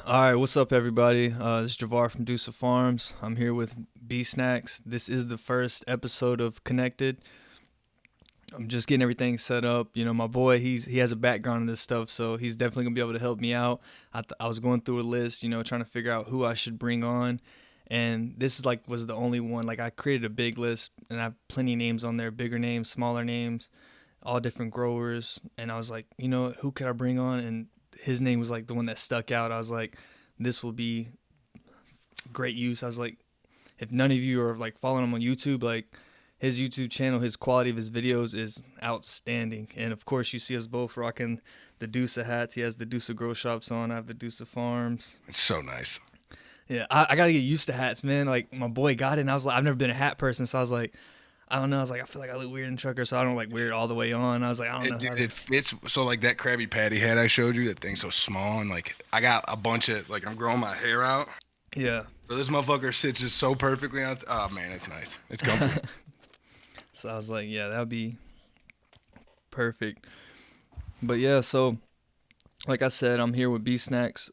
All right, what's up, everybody? This is Javar from Deuce Farms. I'm here with Snacks. This is the first episode of Connected. I'm just getting everything set up. You know, my boy, he has a background in this stuff, so he's definitely gonna be able to help me out. I was going through a list, trying to figure out who I should bring on, and this is like was the only one. Like I created a big list, and I have plenty of names on there, bigger names, smaller names, all different growers, and I was like, who could I bring on? And his name was like the one that stuck out. I was like, this will be great use. I was like, if none of you are like following him on YouTube, like his YouTube channel, his quality of his videos is outstanding. And of course, you see us both rocking the Deuce hats. He has the Deuce Grow Shops on. I have the Deuce Farms. It's so nice. Yeah, I gotta get used to hats, man. Like my boy got it, and I was like, I've never been a hat person, so I was like, I don't know. I was like, I feel like I look weird in trucker, so I don't like wear it all the way on. I was like, I don't know how to. It fits. So like that Krabby Patty hat I showed you, that thing's so small, and like I got a bunch of like I'm growing my hair out. Yeah. So this motherfucker sits just so perfectly on. Oh man, it's nice. It's comfy. So I was like, yeah, that would be perfect. But yeah, so like I said, I'm here with Snacks.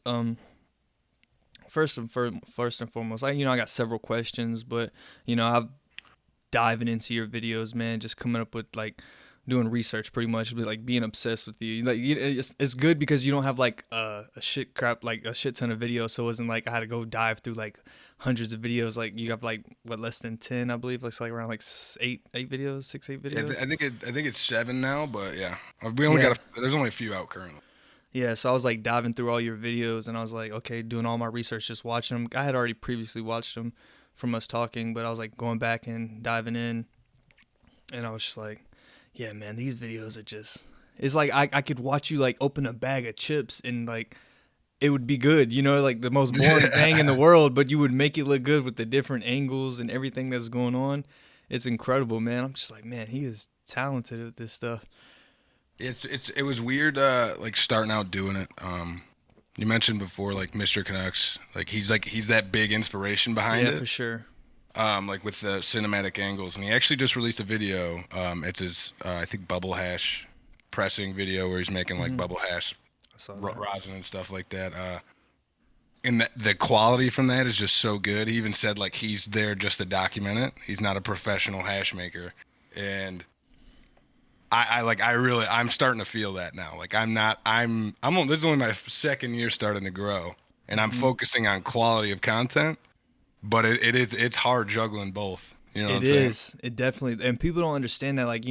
First and foremost, I got several questions, but I've diving into your videos, man, just coming up with like doing research pretty much, like being obsessed with you. Like it's good because you don't have like a shit crap, like a shit ton of videos. So it wasn't like I had to go dive through like hundreds of videos. Like you have like what, less than 10, I believe. Like around like eight videos, 6, 8 Yeah, videos. I think it's 7 now, but yeah, we only Yeah. there's only a few out currently. Yeah, so I was like diving through all your videos, and I was like, okay, doing all my research, just watching them. I had already previously watched them from us talking, but I was like going back and diving in, and I was just like, yeah, man, these videos are just. It's like I could watch you like open a bag of chips and like it would be good, like the most boring thing in the world, but you would make it look good with the different angles and everything that's going on. It's incredible, man. I'm just like, man, he is talented at this stuff. It was weird like starting out doing it. You mentioned before like Mr. Canucks, like he's that big inspiration behind Yeah, it. for sure. Like with the cinematic angles, and he actually just released a video. It's his, I think, bubble hash pressing video where he's making like Hmm. bubble hash I saw that. rosin and stuff like that. And the quality from that is just so good. He even said like he's there just to document it. He's not a professional hash maker, and I'm starting to feel that now. Like I'm not I'm this is only my second year starting to grow, and I'm Hmm. focusing on quality of content, but it's hard juggling both. You know what It I'm saying? is. It definitely, and people don't understand that. Like,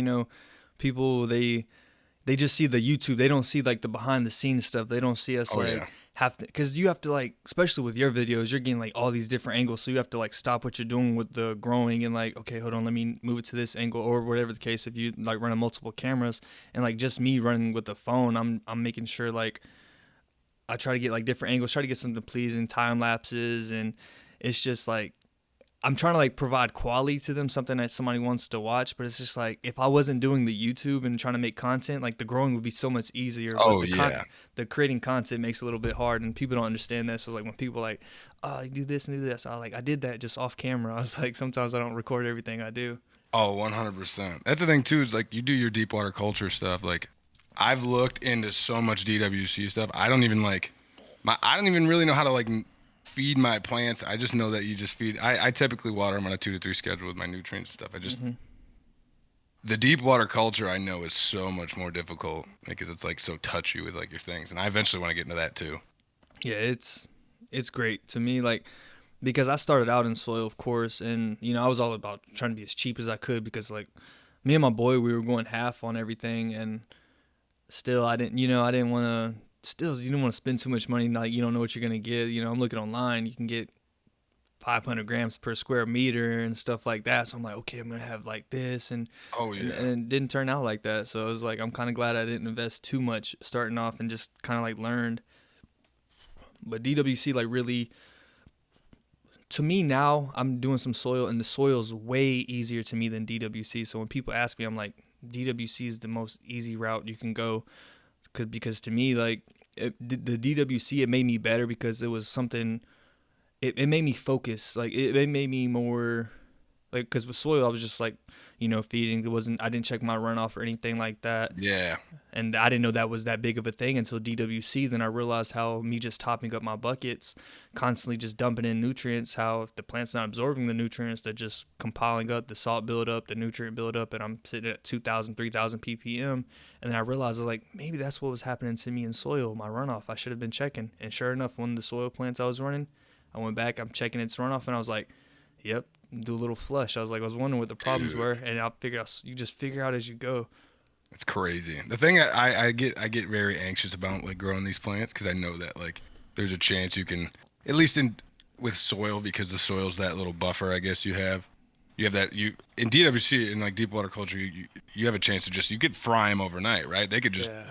people they just see the YouTube. They don't see like the behind the scenes stuff. They don't see us Oh yeah. like have to, because you have to like, especially with your videos, you're getting like all these different angles. So you have to like stop what you're doing with the growing and like, okay, hold on, let me move it to this angle or whatever the case. If you like running multiple cameras and like just me running with the phone, I'm making sure like I try to get like different angles, try to get something pleasing, time lapses, and it's just like I'm trying to like provide quality to them, something that somebody wants to watch. But it's just like if I wasn't doing the YouTube and trying to make content, like the growing would be so much easier. But Oh yeah. the creating content makes it a little bit hard, and people don't understand that. So like when people like, oh, you do this and do this, I did that just off camera. I was like, sometimes I don't record everything I do. Oh, 100%. That's the thing too, is like you do your deep water culture stuff. Like I've looked into so much DWC stuff. I don't even really know how to like feed my plants. I just know that you just feed. I typically water them on a 2 to 3 schedule with my nutrients and stuff. Hmm. The deep water culture I know is so much more difficult because it's like so touchy with like your things, and I eventually want to get into that too. Yeah, it's great to me, like because I started out in soil, of course, and I was all about trying to be as cheap as I could because like me and my boy, we were going half on everything, and still I didn't want to. Still, you don't want to spend too much money. Like you don't know what you're gonna get. I'm looking online. You can get 500 grams per square meter and stuff like that. So I'm like, okay, I'm gonna have like this, and Oh and, yeah. and it didn't turn out like that. So I was like, I'm kind of glad I didn't invest too much starting off and just kind of like learned. But DWC like really, to me now, I'm doing some soil, and the soil is way easier to me than DWC. So when people ask me, I'm like, DWC is the most easy route you can go, because to me, like the DWC, it made me better because it was something. It made me focus. Like it made me more. like, because with soil, I was just like, feeding. I didn't check my runoff or anything like that. Yeah. And I didn't know that was that big of a thing until DWC. Then I realized how me just topping up my buckets, constantly just dumping in nutrients, how if the plant's not absorbing the nutrients, they're just compiling up, the salt buildup, the nutrient buildup, and I'm sitting at 2,000, 3,000 ppm. And then I realized, I was like, maybe that's what was happening to me in soil, my runoff. I should have been checking. And sure enough, one of the soil plants I was running, I went back, I'm checking its runoff, and I was like, yep, do a little flush. I was wondering what the problems Dude, were, and I figured out you just figure out as you go. it's crazy. The thing I get very anxious about like growing these plants because I know that like there's a chance you can at least in with soil because the soil's that little buffer I guess you have that you in DWC in like deep water culture you have a chance to just you could fry them overnight, right? They could just Yeah.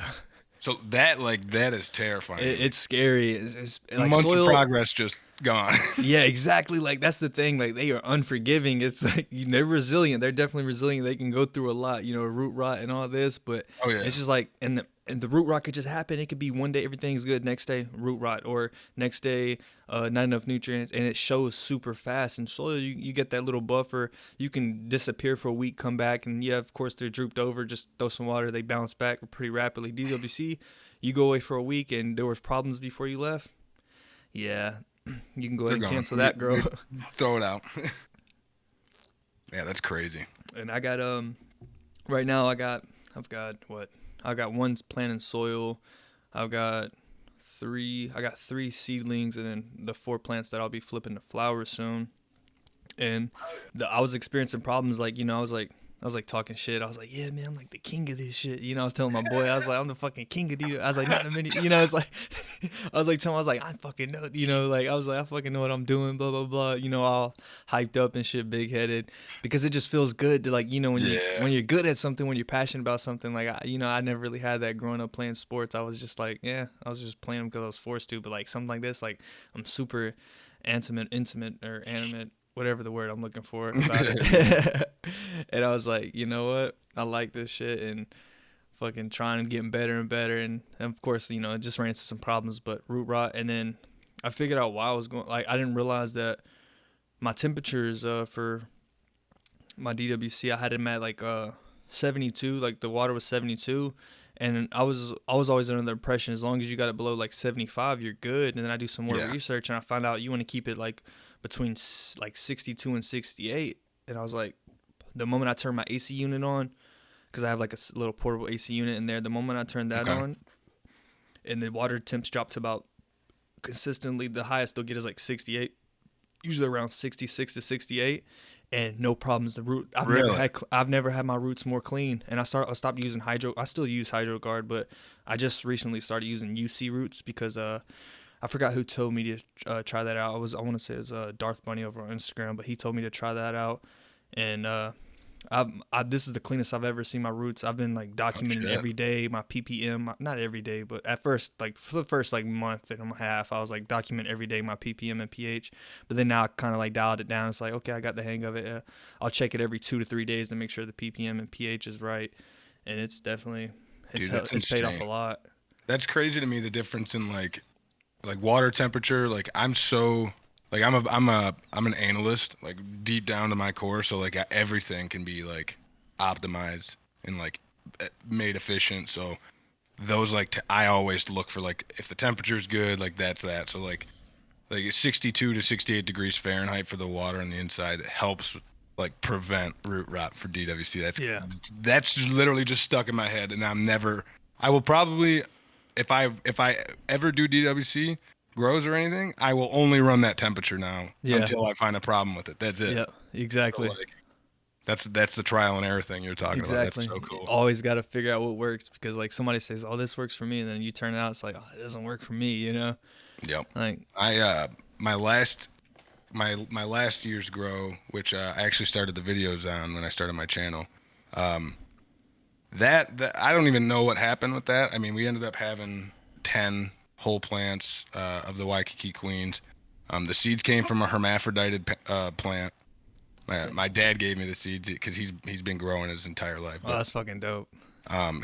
so that like that is terrifying. It's scary. It's like Months of soil. progress just gone. Yeah, exactly. Like that's the thing. Like they are unforgiving. It's like they're resilient. They're definitely resilient. They can go through a lot, root rot and all this. But Oh yeah. it's just like, and the root rot could just happen. It could be one day everything's good, next day root rot, or next day not enough nutrients, and it shows super fast. In soil, you get that little buffer. You can disappear for a week, come back, and yeah, of course they're drooped over. Just throw some water, they bounce back pretty rapidly. DWC, you go away for a week, and there was problems before you left. Yeah, you can go They're ahead and gone. cancel that, girl. Throw it out. Yeah, that's crazy. And I got right now I've got what? I got one plant in soil. I've got three seedlings, and then the 4 plants that I'll be flipping to flowers soon. And I was experiencing problems like, I was like talking shit. I was like, yeah, man, I'm like the king of this shit. I was telling my boy, I was like, I'm the fucking king of DWC. I was like, not in a minute, it's like, I was like telling him, I was like, I fucking know, like, I was like, I fucking know what I'm doing, blah, blah, blah, all hyped up and shit, big headed, because it just feels good to like, Yeah. when you're good at something, when you're passionate about something, like, I never really had that growing up playing sports. I was just like, yeah, I was just playing them because I was forced to, but like something like this, like I'm super intimate or animate, whatever the word I'm looking for about it. And I was like, you know what? I like this shit and fucking trying and getting better and better. And of course, it just ran into some problems, but root rot. And then I figured out why I was going, like, I didn't realize that my temperatures for my DWC, I had them at like 72, like the water was 72. And I was always under the impression as long as you got it below like 75, you're good. And then I do some more Yeah. research and I found out you want to keep it like between like 62 and 68. And I was like, the moment I turned my AC unit on, because I have like a little portable AC unit in there, the moment I turned that Okay. on, and the water temps dropped to about consistently the highest they'll get is like 68, usually around 66 to 68, and no problems. The root Really? I've never had my roots more clean, and I stopped using hydro. I still use HydroGuard, but I just recently started using UC roots because I forgot who told me to try that out. I want to say it was Darth Bunny over on Instagram, but he told me to try that out, and this is the cleanest I've ever seen my roots. I've been like documenting shit. every day my ppm, not every day, but at first, like for the first like month and a half, I was like document every day my ppm and pH. But then now I kind of like dialed it down. It's like, okay, I got the hang of it. I'll check it every 2 to 3 days to make sure the ppm and pH is right, and it's definitely Dude, that's it's paid off a insane. lot. That's crazy to me the difference in like water temperature. Like I'm so like I'm an analyst like deep down to my core. So like everything can be like optimized and like made efficient. So those like I always look for like if the temperature's good, like that's that. So like it's 62 to 68 degrees Fahrenheit for the water on the inside helps like prevent root rot for DWC. Yeah. That's literally just stuck in my head, and I will probably if I ever do DWC grows or anything, I will only run that temperature now Yeah. until I find a problem with it. That's it. Yeah. So Exactly. like that's the trial and error thing you're talking about. That's Exactly. so cool. Always got to figure out what works, because like somebody says, "Oh, this works for me," and then you turn it out, it's like, "Oh, it doesn't work for me." Yep. Like, My last year's grow, which I actually started the videos on when I started my channel. That I don't even know what happened with that. I mean, we ended up having 10 whole plants of the Waikiki Queens. The seeds came from a hermaphrodited plant. My dad gave me the seeds because he's been growing his entire life. oh, But that's fucking dope.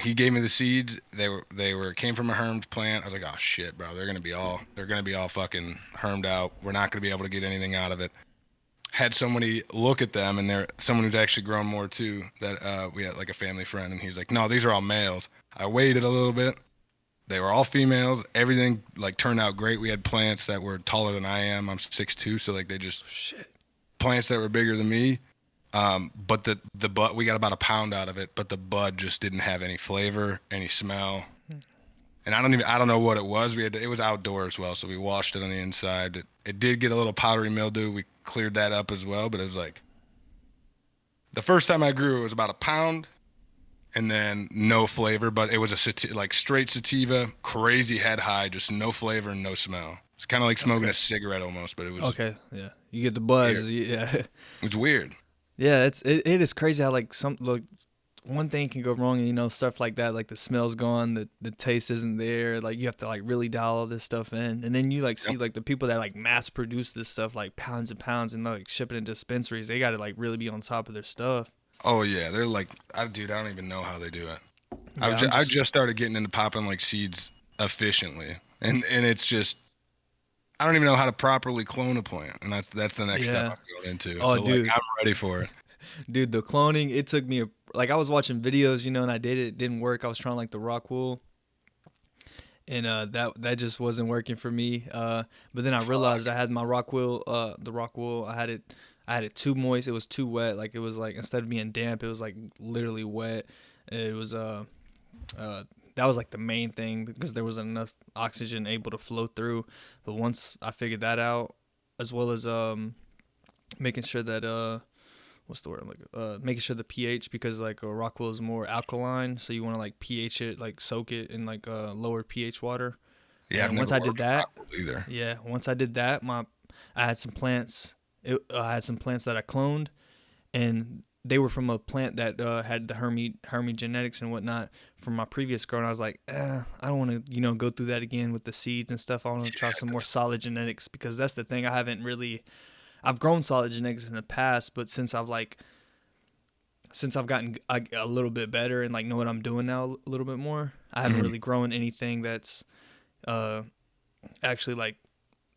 he gave me the seeds. They came from a hermed plant. I was like, oh shit, bro, they're gonna be all fucking hermed out. We're not gonna be able to get anything out of it. had somebody look at them, and they're someone who's actually grown more too. That we had like a family friend, and he's like, "No, these are all males." I waited a little bit. They were all females. Everything like turned out great. We had plants that were taller than I am. I'm 6'2", so like they just Shit. plants that were bigger than me. But the bud, we got about a pound out of it, but the bud just didn't have any flavor, any smell. And I don't know what it was. It was outdoors as well, so we washed it on the inside. It did get a little powdery mildew. We cleared that up as well, but it was like the first time I grew, it was about a pound, and then no flavor, but it was like straight sativa, crazy head high, just no flavor and no smell. It's kind of like smoking Okay. a cigarette almost, but it was Okay. Yeah. You get the weird. buzz. Yeah. It's weird. Yeah. It is crazy how like one thing can go wrong, and stuff like that, like the smell's gone, the taste isn't there, like you have to like really dial all this stuff in, and then you like see Yep. like the people that like mass produce this stuff like pounds and pounds and like ship it in dispensaries, they got to like really be on top of their stuff. Oh yeah, they're like, dude, I don't even know how they do it. Yeah, I'm I just just started getting into popping like seeds efficiently, and it's just I don't even know how to properly clone a plant, and that's the next step yeah. I'm going into. Oh, So like dude, I'm ready for it. dude, the cloning, it took me like I was watching videos, and I did it, it didn't work. I was trying like the rock wool, and that just wasn't working for me. But then I realized I had my rock wool, the rock wool, I had it too moist. It was too wet. Like it was like instead of being damp, it was like literally wet. It was uh that was like the main thing because there wasn't enough oxygen able to flow through. But once I figured that out, as well as making sure that what's the word I'm like making sure the pH, because like a rock wool is more alkaline, so you want to like pH it, like soak it in like lower pH water. Yeah, I've And once never I did worked with that, rock wool either. yeah, once I did that, I had some plants. I had some plants that I cloned, and they were from a plant that had the Hermy genetics and whatnot from my previous grow. And I was like, I don't want to go through that again with the seeds and stuff. I want to try some more solid genetics, because that's the thing. I've grown solid genetics in the past, but since I've gotten a little bit better and like know what I'm doing now a little bit more, I haven't Mhm. really grown anything that's uh actually like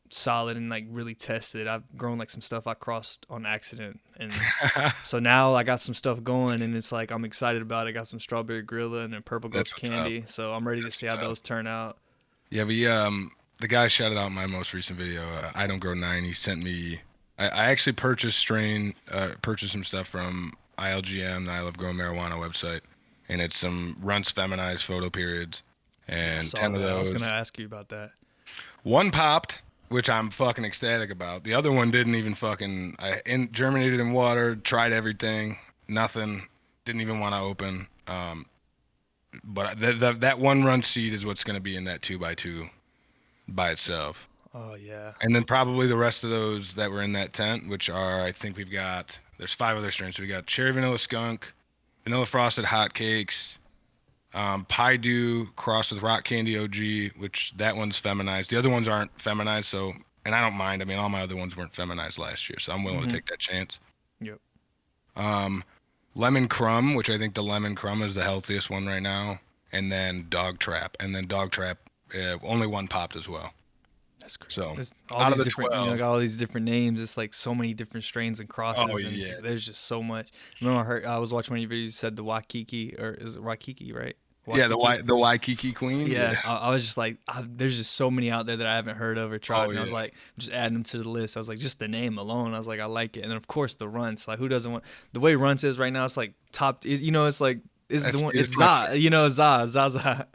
solid and like really tested. I've grown like some stuff I crossed on accident, and so now I got some stuff going, and it's like I'm excited about it. I got some strawberry gorilla and then purple That's ghost what's up. candy, so I'm ready to That's see what's how up. those turn out. Yeah, the guy shouted out my most recent video. I don't grow nine. He sent me. I actually purchased some stuff from ILGM, the I Love Growing Marijuana website, and it's some runts feminized photo periods, I and saw 10 of that. I was gonna those. ask you about that. One popped, which I'm fucking ecstatic about. The other one didn't even fucking. Germinated in water, tried everything, nothing. Didn't even want to open. But that one run seed is what's going to be in that 2x2 by itself. Oh yeah. And then probably the rest of those that were in that tent, which are, I think there's 5 other strains. So we got cherry vanilla skunk, vanilla frosted hotcakes, pie dew crossed with rock candy OG, which that one's feminized. The other ones aren't feminized, so, and I don't mind. I mean, all my other ones weren't feminized last year, so I'm willing to Mm-hmm. take that chance. Yep. Lemon crumb, which I think the lemon crumb is the healthiest one right now, and then dog trap, only one popped as well. That's great. So There's all out of these the different, 12, got all these different names. It's like so many different strains and oh crosses, and yeah, there's just so much. Remember, I was watching one of your videos. You said the Waikiki, or is it Waikiki, right? yeah, Waikiki. the Waikiki Queen, yeah. Yeah, I was just like, there's just so many out there that I haven't heard of or tried, Oh and I yeah, was like, just adding them to the list. I was like, just the name alone, I was like, I like it, and then of course the runts. Like, who doesn't want the way runts is right now? It's like top, it's like it's the one. it's It's my favorite. Zaza.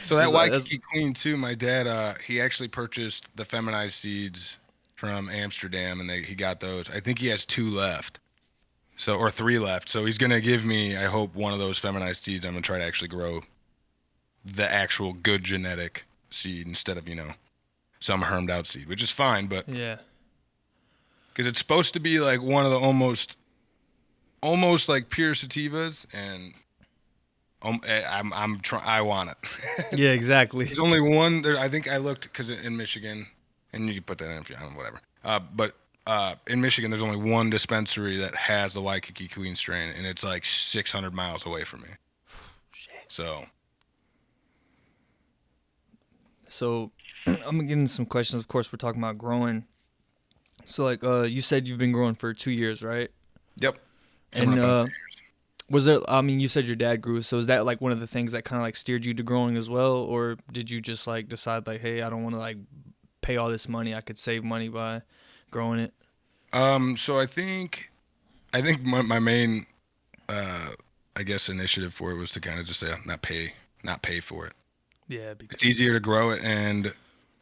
So that That's Waikiki Queen too, my dad, he actually purchased the feminized seeds from Amsterdam, and he got those. I think he has 2 left, so or 3 left. So he's gonna give me, I hope, one of those feminized seeds. I'm gonna try to actually grow the actual good genetic seed instead of some hermed out seed, which is fine, but yeah. because it's supposed to be like one of the almost like pure sativas, and I want it. Yeah, exactly. There's only one there. I think I looked because in Michigan, and you can put that in if you want, whatever. But in Michigan, there's only one dispensary that has the Waikiki Queen strain, and it's like 600 miles away from me. So So I'm getting some questions. Of course, we're talking about growing. So like you said you've been growing for 2 years, right? Yep. Coming And up on was there? I mean, you said your dad grew, so is that like one of the things that kind of like steered you to growing as well, or did you just like decide like, hey, I don't want to like pay all this money. I could save money by growing it. So I think my main uh I guess initiative for it was to kind of just say not pay for it. Yeah, It's because easier to grow it, and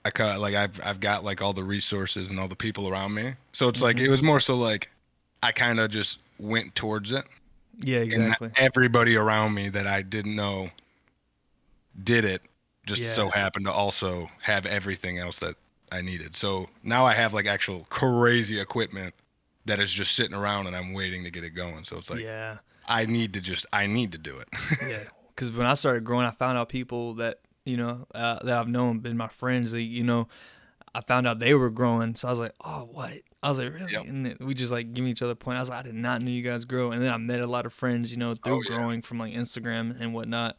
I've got like all the resources and all the people around me. So it's like hmm it was more so like I kind of just went towards it, yeah, and exactly. everybody around me that I didn't know did it just so Yeah, happened to also have everything else that I needed. So now I have like actual crazy equipment that is just sitting around and I'm waiting to get it going. So it's like yeah, I need to do it. yeah. Because when I started growing, I found out people that that I've known, been my friends. I found out they were growing, so I was like, oh, what? I was like, really? Yep. And then we just like giving each other a point. I was like, I did not know you guys grow. And then I met a lot of friends, through Oh yeah. growing from like Instagram and whatnot.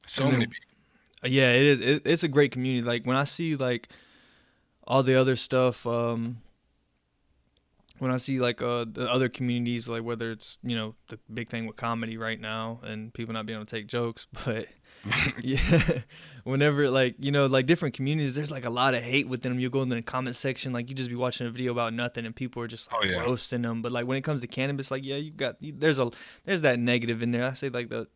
So And many then people. yeah, it is. It's a great community. Like when I see like all the other stuff, when I see like the other communities, like whether it's the big thing with comedy right now and people not being able to take jokes, but yeah, whenever like like different communities, there's like a lot of hate within them. You go in the comment section, like you just be watching a video about nothing, and people are just like Oh yeah. roasting them. But like when it comes to cannabis, like yeah, there's that negative in there. I say like the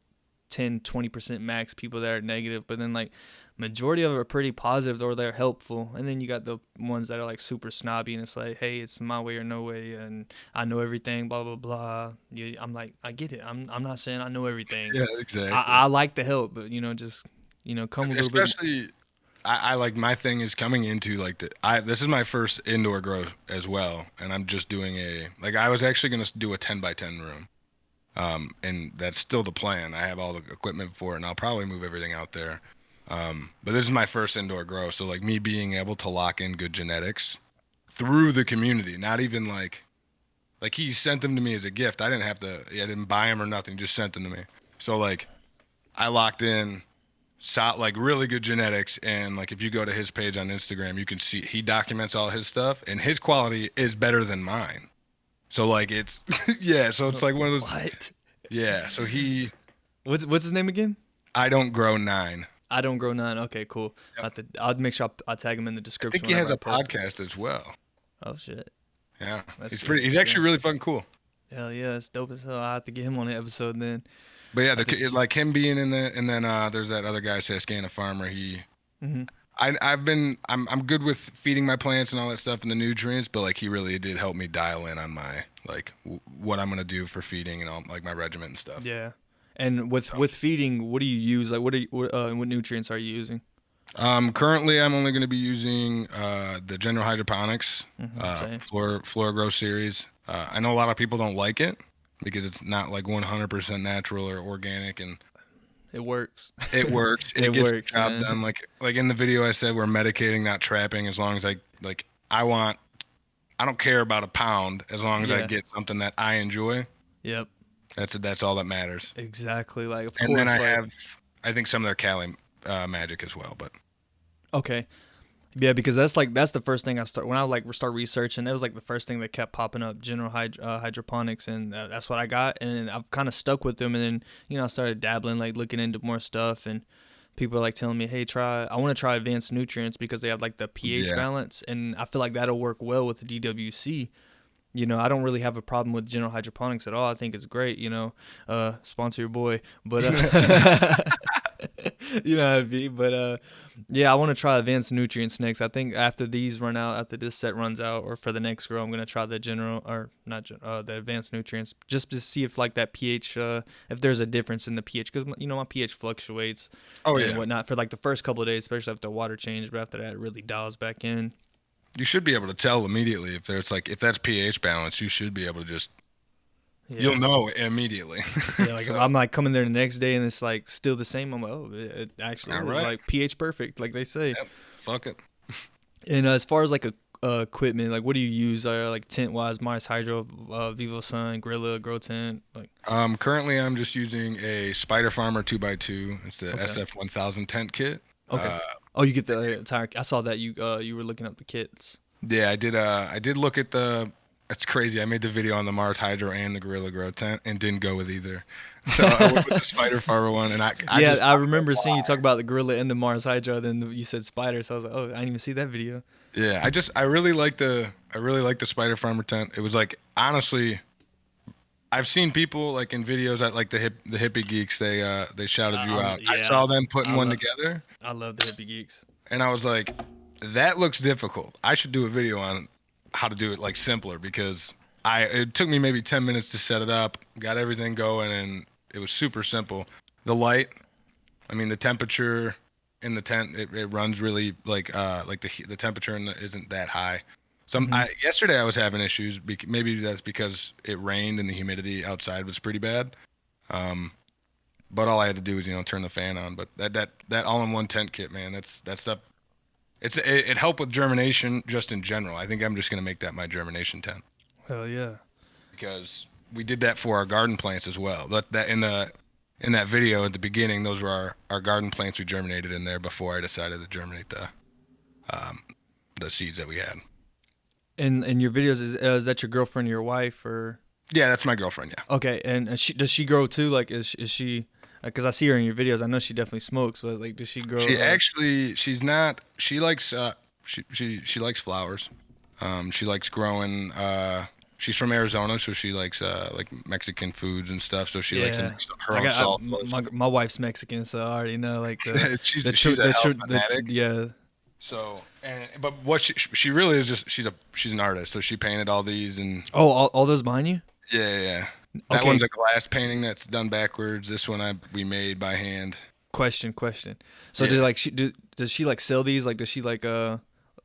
10-20% max people that are negative, but then like majority of them are pretty positive or they're helpful, and then you got the ones that are like super snobby and it's like, hey, it's my way or no way and I know everything, blah blah blah. Yeah, I'm like, I get it. I'm not saying I know everything. Yeah, exactly. I like the help, but just come a little bit. Especially I like my thing is coming into like this is my first indoor grow as well, and I'm just doing I was actually gonna do a 10 by 10 room. And that's still the plan. I have all the equipment for it, and I'll probably move everything out there. But this is my first indoor grow, so like me being able to lock in good genetics through the community, not even like he sent them to me as a gift. I didn't buy them or nothing, just sent them to me. So like I locked in like really good genetics, and like if you go to his page on Instagram, you can see he documents all his stuff, and his quality is better than mine. So like it's yeah, so it's like one of those What? yeah. So he What's his name again? I don't grow 9. I don't grow none. Okay, cool. Yep. I'll make sure I tag him in the I think description he has whenever I a post this. podcast as well. Oh shit, Yeah, that's he's good. pretty. He's That's good. actually really fucking cool. Hell yeah, it's dope as hell. I have to get him on the episode then. But yeah, I think. like him being in the, and then there's that other guy, Saskana Farmer. Hmm. I'm good with feeding my plants and all that stuff and the nutrients, but like he really did help me dial in on my like what I'm gonna do for feeding and all like my regimen and stuff. Yeah. And with feeding, what do you use? Like, what nutrients are you using? Currently I'm only gonna be using the General Hydroponics Same. Flora Grow series. I know a lot of people don't like it because it's not like 100% natural or organic, and It works. it works. It It gets the works, job man. done. Like in the video I said, we're medicating, not trapping. As long as I don't care about a pound as long as I Yeah. get something that I enjoy. Yep. That's all that matters. Exactly. Like, of And then course, like, I think some of their Cali magic as well. But okay. Yeah, because that's the first thing I start when I like start researching. It was like the first thing that kept popping up, hydroponics, and that's what I got, and I've kind of stuck with them. And then I started dabbling, like looking into more stuff, and people are like telling me, "Hey, I want to try advanced nutrients because they have like the pH yeah, balance, and I feel like that'll work well with the DWC." I don't really have a problem with general hydroponics at all. I think it's great. Sponsor your boy, but you know how it be. But yeah, I want to try advanced nutrients next. I think after these run out, after this set runs out, or for the next grow, I'm gonna try the general or not the advanced nutrients just to see if like that pH, if there's a difference in the pH, because my pH fluctuates oh and yeah. whatnot for like the first couple of days, especially after the water change. But after that, it really dials back in. You should be able to tell immediately if that's pH balance. You should be able to just you'll Yeah. know immediately. Yeah, like if So I'm like coming there the next day and it's like still the same, I'm like, oh, it actually all is right, like pH perfect, like they say. yep, fuck it. And as far as like equipment, like what do you use? Like tent wise, Mars Hydro, Vivo Sun, Gorilla, Grow Tent, like Currently I'm just using a Spider Farmer 2x2. It's the okay, SF 1000 tent kit. okay. Oh, you get the entire. I saw that you were looking up the kits. Yeah, I did. I did look at the. It's crazy. I made the video on the Mars Hydro and the Gorilla Grow tent and didn't go with either. So I went with the Spider Farmer one, and I Yeah, just I I don't know remember seeing you why. talk about the gorilla and the Mars Hydra. Then you said spider, so I was like, oh, I didn't even see that video. Yeah, I really like the Spider Farmer tent. It was like honestly, I've seen people like in videos at like the hippie geeks. They shouted you out. I Yeah, saw them putting I one love together, I love the hippie geeks. and I was like, that looks difficult. I should do a video on how to do it like simpler because I it took me maybe 10 minutes to set it up, got everything going, and it was super simple. The light, I mean, the temperature in the tent, it runs really like the temperature isn't that high. Hmm. Yesterday I was having issues. Maybe that's because it rained and the humidity outside was pretty bad. Um, but all I had to do is turn the fan on. But that all-in-one tent kit, man, that stuff. It helped with germination just in general. I think I'm just gonna make that my germination tent Hell yeah. because we did that for our garden plants as well. That in that video at the beginning, those were our garden plants we germinated in there before I decided to germinate um, the seeds that we had. And your videos is that your girlfriend or your wife or Yeah, that's my girlfriend. Yeah, okay? And she does she grow too? Like is she? Because I see her in your videos. I know she definitely smokes, but like, does she grow? she's not. She likes she likes flowers. She likes growing. She's from Arizona, so she likes like Mexican foods and stuff. So she likes to Yeah, mix her own salsas. my wife's Mexican, so I already know like She's a health the fanatic. yeah. So, but what she really is just she's an artist. So she painted all these and Oh, all those behind you? yeah. That Okay, one's a glass painting that's done backwards. This one we made by hand. question. So Yeah. does she like sell these? Like does she like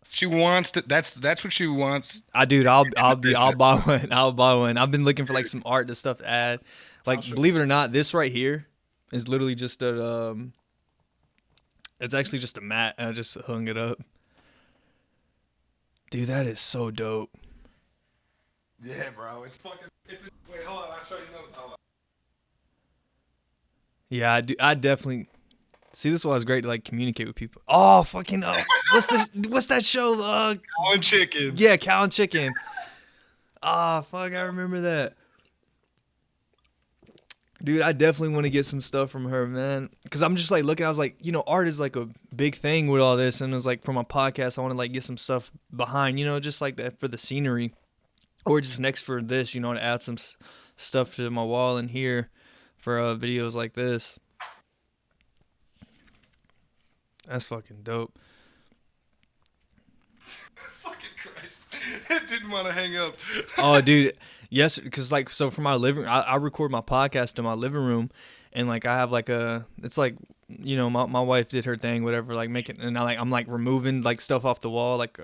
She wants to. That's what she wants I dude, in the I'll business. buy one. I'll buy one. I've been looking for like some art to stuff to add. I'll Like show believe it or not, this right here is literally just a it's actually just a mat and I just hung it up. Dude, that is so dope. you. Yeah, bro. It's fucking. Wait, hold on. I'll show you. Hold on. Yeah, I do. I definitely see. This was great to like communicate with people. Oh, fucking! What's that show? One chicken. Yeah, Cow and Chicken. Ah, fuck! I remember that. Dude, I definitely want to get some stuff from her, man. Cause I'm just like looking. I was like, art is like a big thing with all this, and it was like for my podcast, I want to like get some stuff behind, just like that for the scenery, or just next for this, to add some stuff to my wall in here for videos like this. That's fucking dope. Fucking Christ. I didn't want to hang up. Oh, dude, yes, because like so for my living, I record my podcast in my living room, and like I have like it's like my wife did her thing, whatever, like making, and I'm like removing like stuff off the wall, like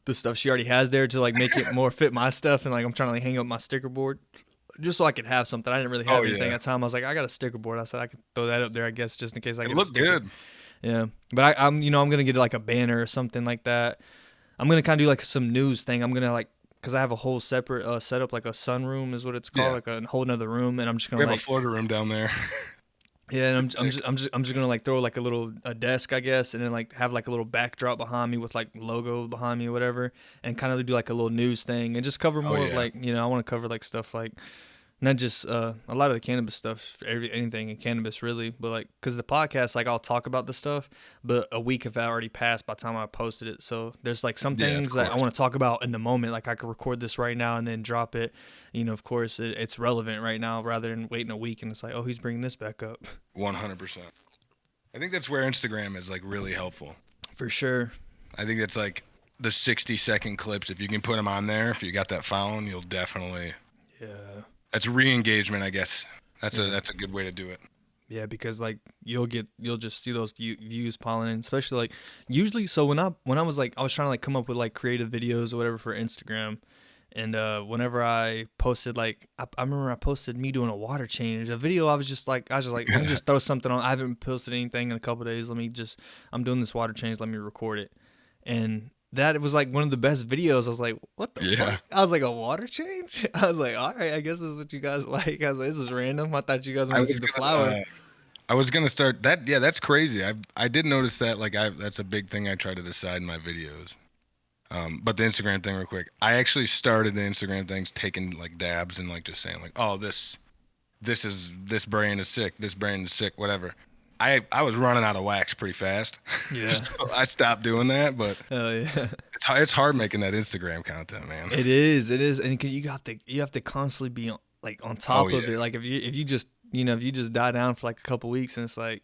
the stuff she already has there to like make it more fit my stuff, and like I'm trying to like hang up my sticker board. Just so I could have something. I didn't really have Oh anything yeah. at the time. I was like, I got a sticker board. I said I could throw that up there, I guess, just in case I It get a looked sticker. good. Yeah, but I'm gonna get like a banner or something like that. I'm gonna kind of do like some news thing. I'm gonna like because I have a whole separate setup, like a sunroom is what it's called, Yeah. like a whole nother room, and I'm just We gonna have a like Florida room down there. yeah, and It's sick. I'm just gonna like throw like a desk, I guess, and then like have like a little backdrop behind me with like logo behind me or whatever, and kind of do like a little news thing and just cover Oh more of yeah. like I want to cover like stuff like not just a lot of the cannabis stuff, anything in cannabis really, but like because the podcast, like I'll talk about the stuff, but a week have already passed by the time I posted it. So there's like some Yeah, of things that I course. want to talk about in the moment. Like I could record this right now and then drop it. Of course it's relevant right now rather than waiting a week and it's like, oh, he's bringing this back up. 100%. I think that's where Instagram is like really helpful. For sure. I think that's like the 60-second clips. If you can put them on there, if you got that phone, you'll definitely. Yeah. That's re-engagement, I guess. Yeah. That's a good way to do it. Yeah, because like you'll just see those views piling in, especially like usually. So when I was like I was trying to like come up with like creative videos or whatever for Instagram, and whenever I posted like I remember I posted me doing a water change, a video. I was just like let me just throw something on. I haven't posted anything in a couple of days. I'm doing this water change. Let me record it, and that was like one of the best videos. I was like, what the Yeah. fuck? I was like, a water change? I was like, all right, I guess this is what you guys like. I was like, this is random. I thought you guys I want to see was the gonna flower. I was gonna start that. Yeah, that's crazy. I did notice that. Like, that's a big thing I try to decide in my videos. But the Instagram thing, real quick, I actually started the Instagram things taking like dabs and like just saying like, oh, this brand is sick, this brand is sick, whatever. I was running out of wax pretty fast, Yeah. so I stopped doing that. But Oh yeah. it's hard making that Instagram content, man. It is. It is, and you have to constantly be on Oh top yeah, of it. Like if you just if you just die down for like a couple weeks and it's like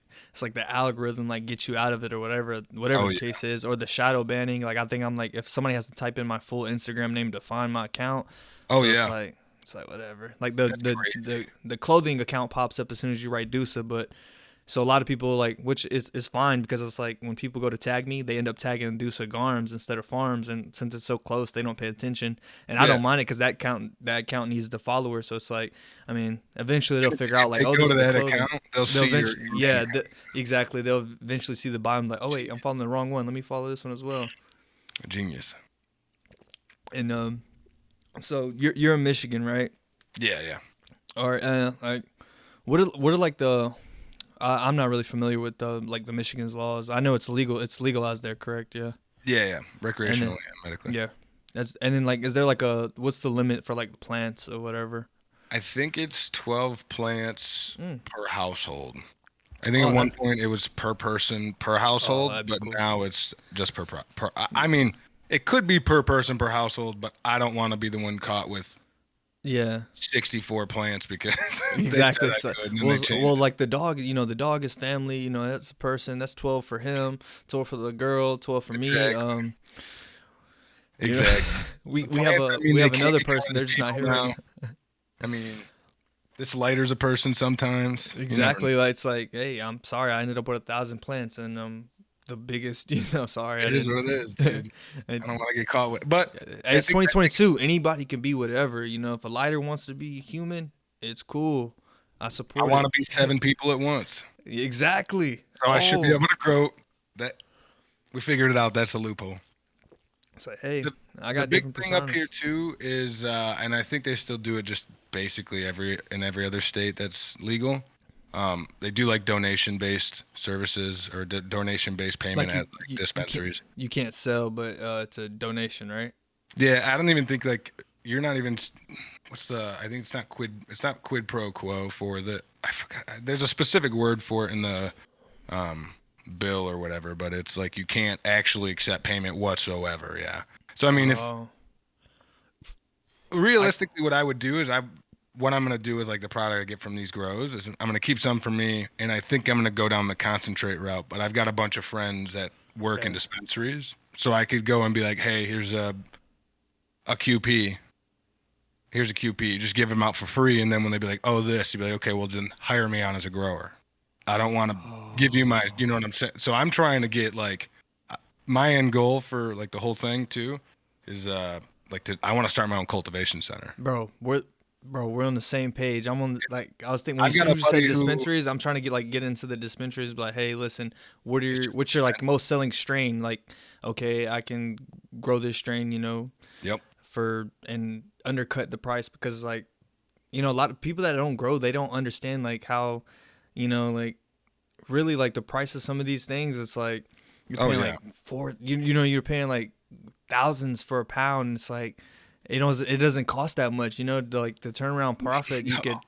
the algorithm like gets you out of it or whatever oh the yeah, case is, or the shadow banning. Like I think I'm like, if somebody has to type in my full Instagram name to find my account, oh so yeah. it's like whatever. Like That's crazy. the clothing account pops up as soon as you write Dusa, but so a lot of people like, which is fine because it's like when people go to tag me, they end up tagging Deuce Garms instead of Farms, and since it's so close, they don't pay attention, and I Yeah. don't mind it because that account needs the followers. So it's like, I mean, eventually they'll figure out If like, they oh, go this to is the that clothing. account, they'll They'll see eventually, your main yeah, account. exactly. They'll eventually see the bottom like, oh wait, I'm following the wrong one. Let me follow this one as well. Genius. And so you're in Michigan, right? Yeah, yeah. Or like, what are like the I'm not really familiar with the like the Michigan's laws. I know it's legal. It's legalized there, correct? Yeah. Yeah, yeah. And Recreational then and medically. yeah, and then like, is there like what's the limit for like plants or whatever? I think it's 12 plants Mm. per household. I think Oh, at one point it was per person per oh, household, that'd be but cool. now it's just per. I mean, it could be per person per household, but I don't want to be the one caught with Yeah, 64 plants because they said exactly. I So, could, and then they changed well, it. like the dog, the dog is family. That's a person. That's 12 for him, 12 for the girl, 12 for me. Exactly. You know, Exactly. The plants, I mean, we they have can't another be person. counted as They're just not people here right now. now. I mean, this lighter's a person sometimes. You never know. Exactly. Like, it's like, hey, I'm sorry, I ended up with 1,000 plants, and the biggest. Sorry, I It is didn't. what it is, dude. I And don't want to get caught with, but I it's think that 2022. Anybody can be whatever. If a lighter wants to be human, it's cool. I I support want it. to be 7 people at once. Exactly. So I should be Oh, able to grow that. We figured it out. That's the loophole. it's like, hey, The I the got big different thing up here personas. too is, and I think they still do it just basically in every other state that's legal. They do like donation based services or donation based payment Like at like dispensaries. you can't sell, but it's a donation, right? Yeah, I don't even think like you're not even. What's the? I think it's not quid. It's not quid pro quo for the. I forgot. There's a specific word for it in the um, bill or whatever, but it's like you can't actually accept payment whatsoever. Yeah. So I mean, if Oh, I realistically, what I would do is what I'm gonna do with like the product I get from these grows is I'm gonna keep some for me, and I think I'm gonna go down the concentrate route. But I've got a bunch of friends that work in yeah. dispensaries, so I could go and be like, hey, here's a QP. Here's a QP. Just give them out for free, and then when they be like, oh, this, you'd be like, okay, well then hire me on as a grower. I don't want to give you my, Oh, you know what I'm saying? So I'm trying to get like my end goal for like the whole thing too is I want to start my own cultivation center. bro, we're on the same page. I'm on like, I was thinking when I've as got soon a as you said buddy who, dispensaries, I'm trying to get into the dispensaries. Be like, hey, listen, it's just what's your like expensive. most selling strain? Like, okay, I can grow this strain, Yep. for and undercut the price because like, a lot of people that don't grow, they don't understand like how, like really like the price of some of these things. It's like you're Oh paying yeah. like you're paying like thousands for a pound. It's like it doesn't cost that much. Like the turnaround profit you No, could,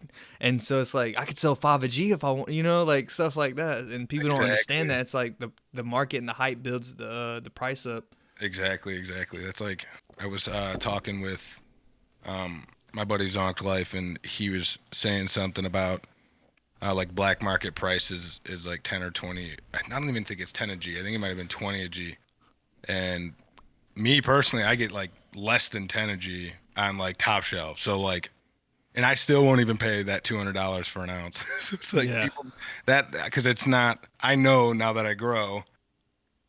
and so it's like I could sell 5 a G if I want. Like stuff like that, and people don't understand exactly. that. It's like the market and the hype builds the price up. Exactly. Exactly. That's like I was talking with um, my buddy Zonk Life, and he was saying something about like black market prices is like 10 or 20. I don't even think it's 10 a G. I think it might have been 20 a G. And me personally, I get like less than 10 a G on like top shelf. So like, and I still won't even pay that $200 for an ounce. So it's like Yeah, people that because it's not. I know now that I grow,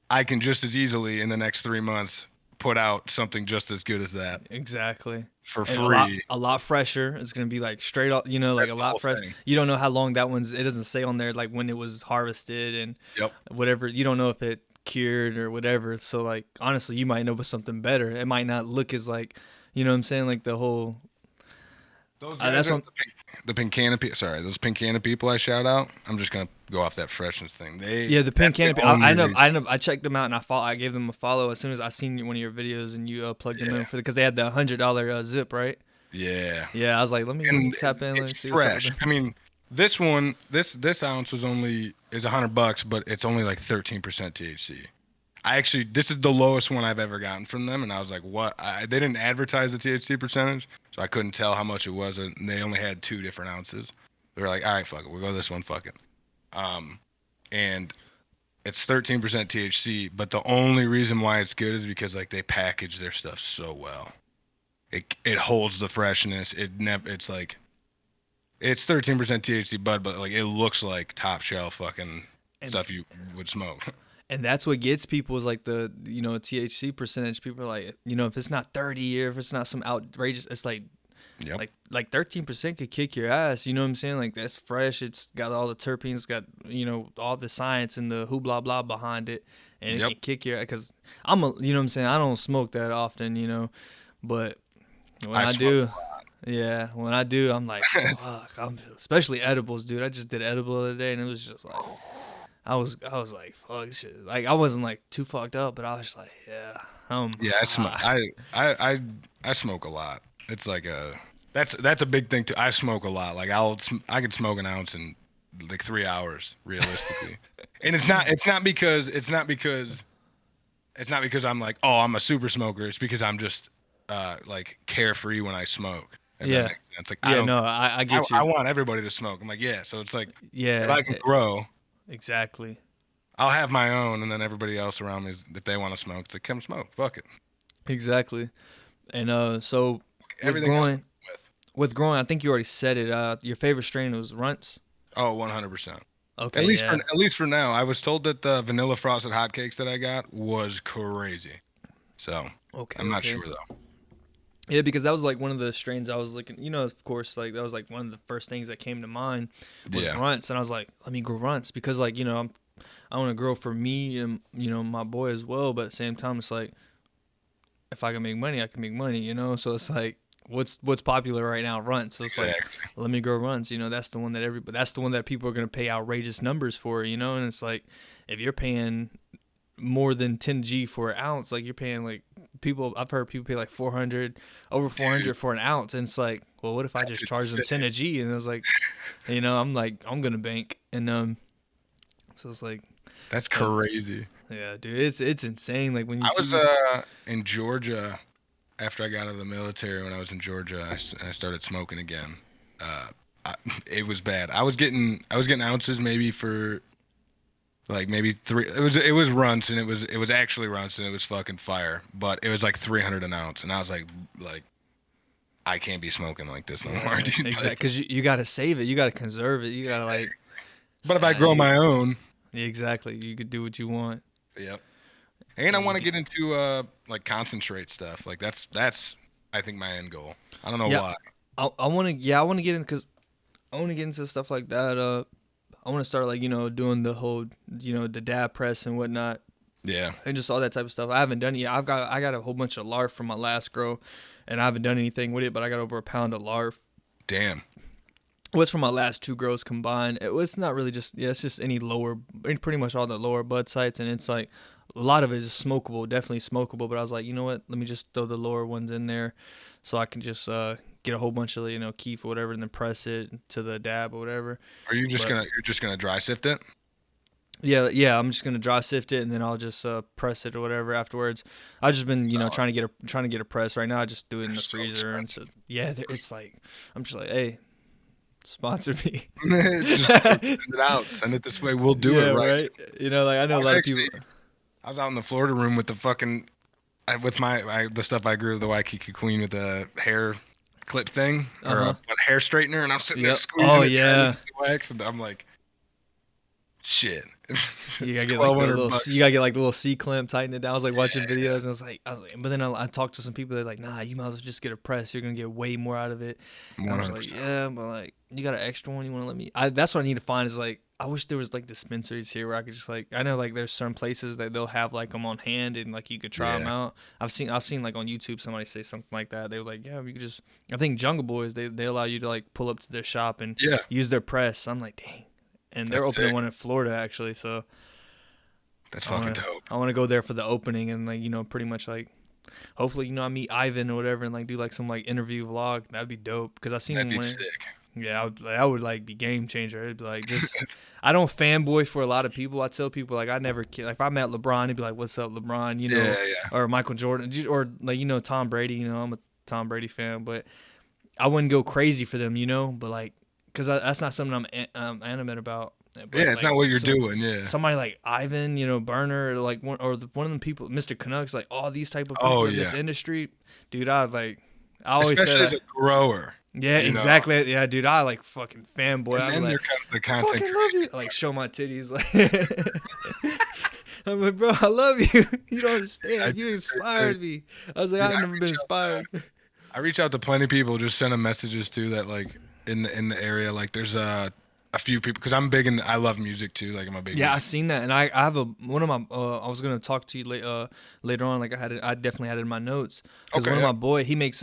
I can just as easily in the next 3 months put out something just as good as that exactly. for And free. a lot fresher. It's gonna be like straight up, like That's a the lot whole fresh. thing. You don't know how long that one's. It doesn't say on there like when it was harvested and Yep. whatever. You don't know if it cured or whatever. So like honestly, you might know with something better. It might not look as like, you know what I'm saying, like the whole Those guys That's are one. the pink canopy. Sorry, those pink canopy people I shout out. I'm just gonna go off that freshness thing. Yeah, the pink That's the canopy. I only know. reason. I checked them out and I gave them a follow as soon as I seen one of your videos and you plugged them in Yeah, for because they had the $100 zip, right? yeah, Yeah, I was like, let me and tap in, let me it's see what's up with fresh. them. I mean, this one, this ounce is $100, but it's only like 13% THC. This is the lowest one I've ever gotten from them, and I was like, what? They didn't advertise the THC percentage, so I couldn't tell how much it was, and they only had 2 different ounces. They were like, all right, fuck it, we'll go this one, fuck it. And it's 13% THC, but the only reason why it's good is because like they package their stuff so well. It holds the freshness. It's like it's 13% THC bud, but like it looks like top shelf fucking And stuff you would smoke. and that's what gets people is like the THC percentage. People are like, if it's not 30 or if it's not some outrageous, it's like Yep. like 13% could kick your ass. You know what I'm saying? Like that's fresh. It's got all the terpenes, it's got all the science and the who blah blah behind it, and it Yep. can kick your. Because I'm a, you know what I'm saying. I don't smoke that often, but when I I smoke. do, yeah, when I do, I'm like, fuck. Especially edibles, dude. I just did edible the other day, and it was just like. I was like, fuck this shit. Like I wasn't like too fucked up, but I was just like, yeah, Yeah, I smoke. high. I smoke a lot. It's like that's a big thing too. I smoke a lot. Like I could smoke an ounce in like 3 hours realistically. And it's not because I'm like, oh, I'm a super smoker. It's because I'm just like carefree when I smoke. If that Yeah, makes sense. Like I yeah, don't no, I I, get I you. want everybody to smoke. I'm like, yeah, so it's like if Yeah, I can grow, exactly, I'll have my own, and then everybody else around me, if they want to smoke, it's like, come smoke. Fuck it. exactly. And so with Everything else growing, I'm with. I think you already said it. Your favorite strain was runts. Oh, 100%. At Okay, least for yeah, at least for now, I was told that the vanilla frosted hotcakes that I got was crazy. So okay, I'm not okay. sure though. Yeah, because that was like one of the strains I was looking. Of course, like that was like one of the first things that came to mind was Yeah, runts, and I was like, let me grow runts because like I want to grow for me and my boy as well. But at the same time, it's like if I can make money, I can make money. So it's like what's popular right now, runts. So it's like exactly. let me grow runts. That's the one that that's the one that people are gonna pay outrageous numbers for. And it's like if you're paying more than 10G for an ounce, like you're paying like people. I've heard people pay like 400, over Dude, 400 for an ounce, and it's like, well, what if I that's just charge them 10 insane. a G? And it's like, I'm like, I'm gonna bank, and so it's like, That's um, crazy. yeah, dude, it's insane. Like when you I see was these, in Georgia after I got out of the military. When I was in Georgia, I started smoking again. Uh, it was bad. I was getting ounces maybe for like maybe three. It was runts, and it was actually runts, and it was fucking fire. But it was like 300 an ounce, and I was like I can't be smoking like this no more, yeah, dude. exactly, Like, because you gotta save it, you gotta conserve it, you gotta like, but if I grow hey, my own, exactly, you could do what you want, yep. And I and you want to get, get into like concentrate stuff. Like that's I think my end goal. I don't know yeah, why. I want to, yeah, I want to get in because I want to get into stuff like that. I want to start like doing the whole the dab press and whatnot Yeah. and just all that type of stuff. I haven't done it yet. I got a whole bunch of larf from my last grow, and I haven't done anything with it. But I got over a pound of larf. Damn. What's from my last two grows combined? It's not really just it's just pretty much all the lower bud sites, and it's like a lot of it is smokable, definitely smokable. But I was like, you know what? Let me just throw the lower ones in there, so I can just get a whole bunch of keef or whatever, and then press it to the dab or whatever. Are you just But gonna you're just gonna dry sift it? yeah, yeah, I'm just gonna dry sift it and then I'll just press it or whatever afterwards. I've just been Solid. trying to get a press right now. I just do it in They're the so freezer and expensive. so yeah, it's like I'm just like, hey, sponsor me. Just send it out. Send it this way. We'll do it Yeah, right. right. Like I I know a was lot of actually people. I was out in the Florida room with the fucking with the stuff I grew, the Waikiki Queen with the hair clip thing Uh or huh. a hair straightener, and I'm sitting there Yep. Oh squeezing it, trying to yeah. get the wax, and I'm like, shit, You it's gotta get like the 1,200 little. You bucks. gotta get like the little C clamp, tighten it down. I was like watching Yeah, videos, and but then I talked to some people. They're like, nah, you might as well just get a press. You're gonna get way more out of it. And I was like, 100%. yeah, but like, you got an extra one. You want to let me? That's what I need to find is like, I wish there was like dispensaries here where I could just like, I know like there's certain places that they'll have like them on hand and like you could try them Yeah. out. I've seen like on YouTube somebody say something like that. They were like, yeah, we could just. I think Jungle Boys they allow you to like pull up to their shop and Yeah. use their press. I'm like, dang, and they're That's opening sick. one in Florida actually. So That's I fucking wanna dope. I wanna go there for the opening and like pretty much like hopefully I meet Ivan or whatever and like do like some like interview vlog. That'd be dope because I That'd seen be one. sick. Yeah, I would like be game changer. It'd be like just I don't fanboy for a lot of people. I tell people like I never like if I met LeBron, he'd be like, "What's up, LeBron?" Yeah, yeah. Or Michael Jordan, or like Tom Brady. I'm a Tom Brady fan, but I wouldn't go crazy for them, But like, cause that's not something I'm animate about. But Yeah, it's like not what you're doing. Yeah. somebody like Ivan, Burner, like one of them people, Mr. Canucks, like all these type of Oh people in this yeah. industry, dude. I always Especially said as a grower, yeah, you know. exactly. Yeah, dude, I like fucking fanboy. And I be then like, there comes the I content fucking love you. creation. Like, show my titties. Like, I'm like, bro, I love you. You don't I understand. do You the same thing. inspired me. I was like, Dude, I've never been inspired. I reach out to plenty of people, just send them messages too that like in the area. Like there's a few people because I'm big and I love music too. Like I'm a big Yeah, I music. seen that, and I have one of my. I was gonna talk to you later on. Like I definitely had it in my notes because Okay, one of yeah. my boy he makes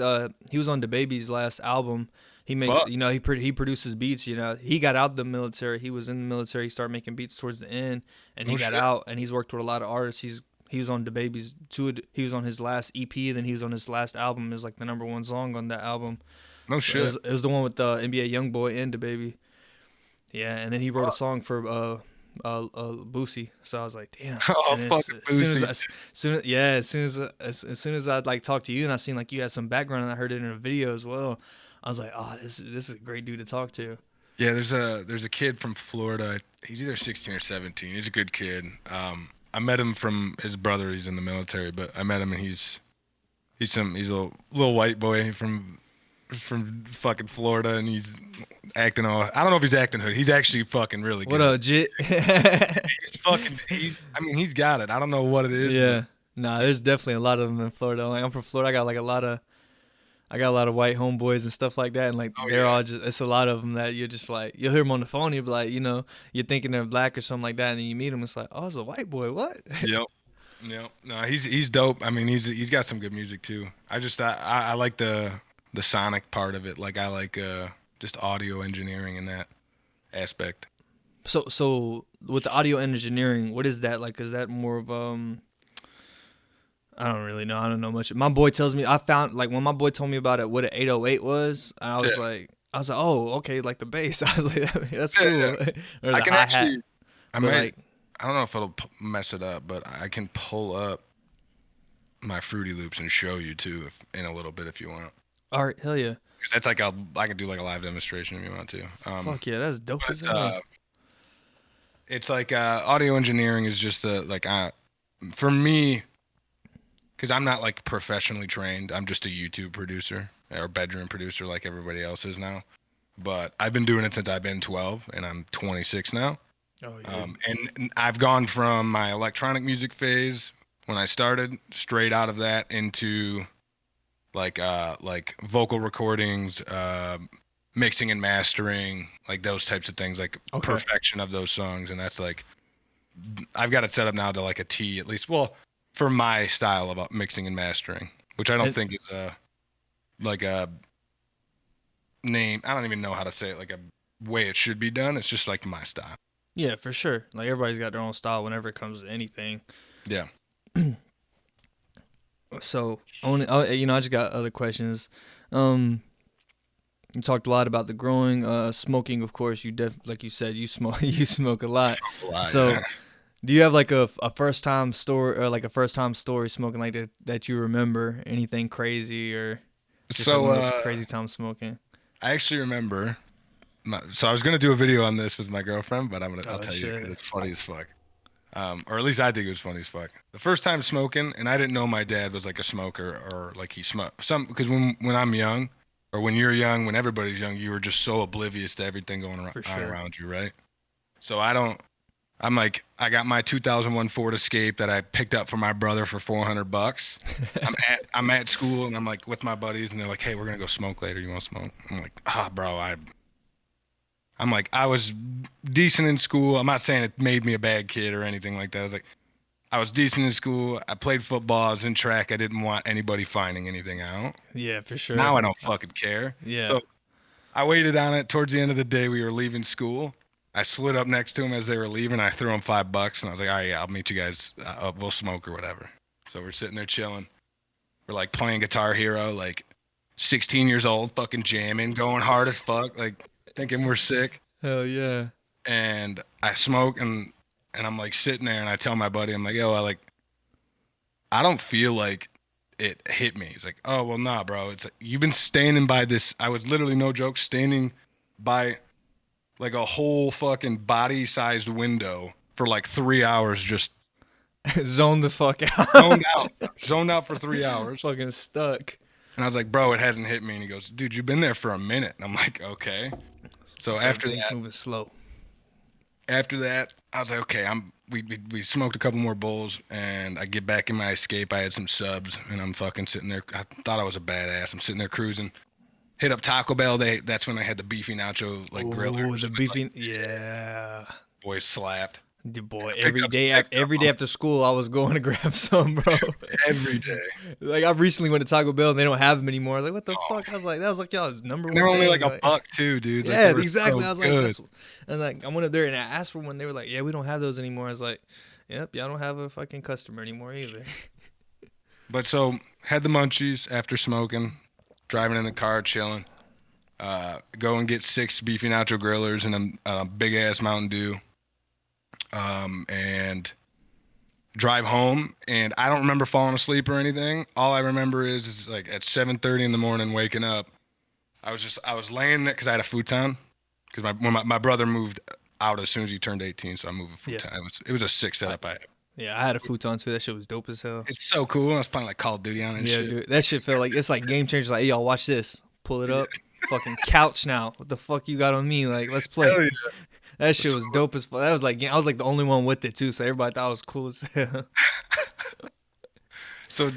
he was on DaBaby's last album. He makes Fuck. he produces beats. He got out the military. He was in the military. He started making beats towards the end, and he Oh got shit. out and he's worked with a lot of artists. He was on DaBaby's two. He was on his last EP, then he was on his last album. It was like the number one song on that album. No So shit. it was the one with the NBA YoungBoy and DaBaby. Yeah, and then he wrote a Fuck. song for Boosie. So I was like, damn. Oh And then fucking Boosie. as soon as I like talked to you and I seen like you had some background and I heard it in a video as well, I was like, oh, this is a great dude to talk to. Yeah, there's a kid from Florida. He's either 16 or 17. He's a good kid. I met him from his brother. He's in the military, but I met him and he's a little white boy from fucking Florida, and he's acting all. I don't know if he's acting hood. He's actually fucking really What good. up, Jit? I mean, he's got it. I don't know what it is. Yeah. Nah, there's definitely a lot of them in Florida. Like I'm from Florida. I got a lot of white homeboys and stuff like that, and like Oh they're yeah. all just. It's a lot of them that you're just like you'll hear them on the phone. You'll be like, you're thinking they're black or something like that, and then you meet them. It's like, oh, it's a white boy. What? Yep. Yep. No, he's dope. I mean, he's got some good music too. I like the sonic part of it. Like I like just audio engineering in that aspect. So with the audio engineering, what is that like? Is that more of I don't really know. I don't know much. My boy tells me I found like when my boy told me about it, what an 808 was. I was Yeah. like, oh, okay, like the bass. I was like, that's Yeah, cool. yeah. Or I the can hi hat. actually. I But might. like, I don't know if it'll mess it up, but I can pull up my Fruity Loops and show you too if, in a little bit if you want. all right, hell yeah, Because that's like I can do like a live demonstration if you want to. fuck yeah, that's dope But as hell. it's like audio engineering is just for me, because I'm not like professionally trained. I'm just a YouTube producer or bedroom producer like everybody else is now. But I've been doing it since I've been 12 and I'm 26 now. Oh yeah, And I've gone from my electronic music phase when I started straight out of that into like vocal recordings, mixing and mastering, like those types of things, like Okay. perfection of those songs. And that's like I've got it set up now to like a T at least. Well, for my style of mixing and mastering, which I don't And- think is like a name. I don't even know how to say it. Like a way it should be done. It's just like my style. yeah, for sure. Like everybody's got their own style whenever it comes to anything. Yeah. So I just got other questions. You talked a lot about the growing, smoking. Of course, like you said, you smoke. You smoke a lot. So, Yeah. do you have like a first time story or like a first time story smoking like that you remember? Anything crazy or just like So one of those crazy times smoking? I actually remember. So I was gonna do a video on this with my girlfriend, but I'll Oh, tell you shit. 'cause it's funny as fuck. Or at least I think it was funny as fuck. The first time smoking, and I didn't know my dad was like a smoker or like he smoked because when I'm young, or when you're young, when everybody's young, you were just so oblivious to everything going For on sure. around you, right? So I'm like, I got my 2001 Ford Escape that I picked up from my brother for $400. I'm at school and I'm like with my buddies and they're like, hey, we're gonna go smoke later. You want to smoke? I'm like, bro, I'm like, I was decent in school. I'm not saying it made me a bad kid or anything like that. I was like, I was decent in school. I played football. I was in track. I didn't want anybody finding anything out. Yeah, for sure. Now I don't fucking care. Yeah. So I waited on it. Towards the end of the day, we were leaving school. I slid up next to him as they were leaving. I threw him $5, and I was like, all right, yeah, I'll meet you guys. We'll smoke or whatever. So we're sitting there chilling. We're like playing Guitar Hero, like 16 years old, fucking jamming, going hard as fuck, like thinking we're sick. Hell yeah. And I smoke, and I'm like sitting there, and I tell my buddy, I'm like, yo, I don't feel like it hit me. He's like, oh, well, nah, bro. It's like, you've been standing by this. I was literally, no joke, standing by like a whole fucking body-sized window for like 3 hours, just Zone the fuck out. zoned out for 3 hours. Fucking stuck. And I was like, bro, it hasn't hit me. And he goes, dude, you've been there for a minute. And I'm like, okay. So after Everything's that, moving slow. I was like, okay, we smoked a couple more bowls, and I get back in my Escape. I had some subs, and I'm fucking sitting there. I thought I was a badass. I'm sitting there cruising. Hit up Taco Bell. That's when they had the beefy nacho like griller. Oh, the beefy. Yeah. Boys slapped. The boy, picked every up day, six every day after school, I was going to grab some, bro. Every day. Like I recently went to Taco Bell and they don't have them anymore. I was like, what the fuck? I was like, that was like y'all's number one. They're only thing. like $1 too, dude. Like, Yeah, they were exactly. so I was like, good. that's, and like I went up there and I asked for one. They were like, yeah, we don't have those anymore. I was like, yep, y'all don't have a fucking customer anymore either. But so had the munchies after smoking, driving in the car, chilling. Go and get 6 beefy nacho grillers and a big ass Mountain Dew. And drive home, and I don't remember falling asleep or anything. All I remember is like at 7:30 in the morning, waking up. I was laying there because I had a futon. Because my brother moved out as soon as he turned 18, so I moved a futon. Yeah. It was a sick setup I had. Yeah, I had a futon too. That shit was dope as hell. It's so cool. I was playing like Call of Duty on it. And Yeah, shit. dude, that shit felt like it's like game changers. Like, hey, y'all, watch this. Pull it up. Fucking couch now. What the fuck you got on me? Like, let's play. Hell yeah. That shit was dope as fuck. That was like I was like the only one with it too, so everybody thought it was cool as hell. So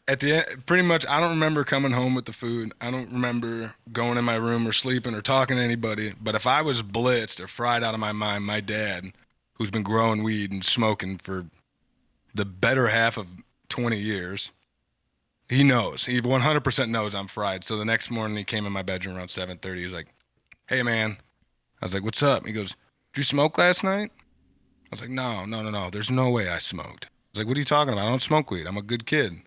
at the end, pretty much, I don't remember coming home with the food. I don't remember going in my room or sleeping or talking to anybody. But if I was blitzed or fried out of my mind, my dad, who's been growing weed and smoking for the better half of 20 years, he knows. He 100% knows I'm fried. So the next morning, he came in my bedroom around 7:30. He was like, hey, man. I was like, what's up? He goes, did you smoke last night? I was like, no. There's no way I smoked. I was like, what are you talking about? I don't smoke weed. I'm a good kid. And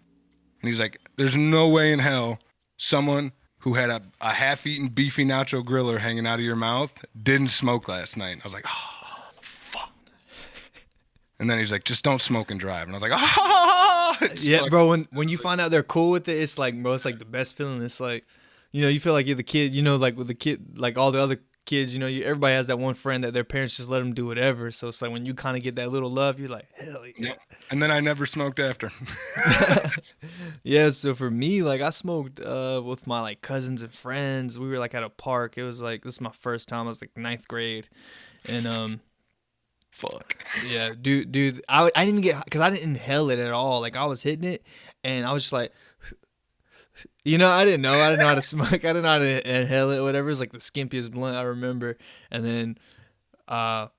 he's like, there's no way in hell someone who had a half-eaten beefy nacho griller hanging out of your mouth didn't smoke last night. I was like, oh, fuck. And then he's like, just don't smoke and drive. And I was like, ah. Yeah, bro, when you find out they're cool with it, it's like, bro, it's like the best feeling. It's like, you know, you feel like you're the kid, you know, like with the kid, like all the other kids, you know, everybody has that one friend that their parents just let them do whatever. So it's like when you kind of get that little love, you're like, hell yeah. And then I never smoked after. Yeah, so for me, like I smoked with my like cousins and friends. We were like at a park. It was like this is my first time. I was like 9th grade, and Fuck. yeah, dude, I didn't even get because I didn't inhale it at all. Like I was hitting it, and I was just like. You know, I didn't know how to smoke. I didn't know how to inhale it, whatever. It's like the skimpiest blunt I remember. And then, I'm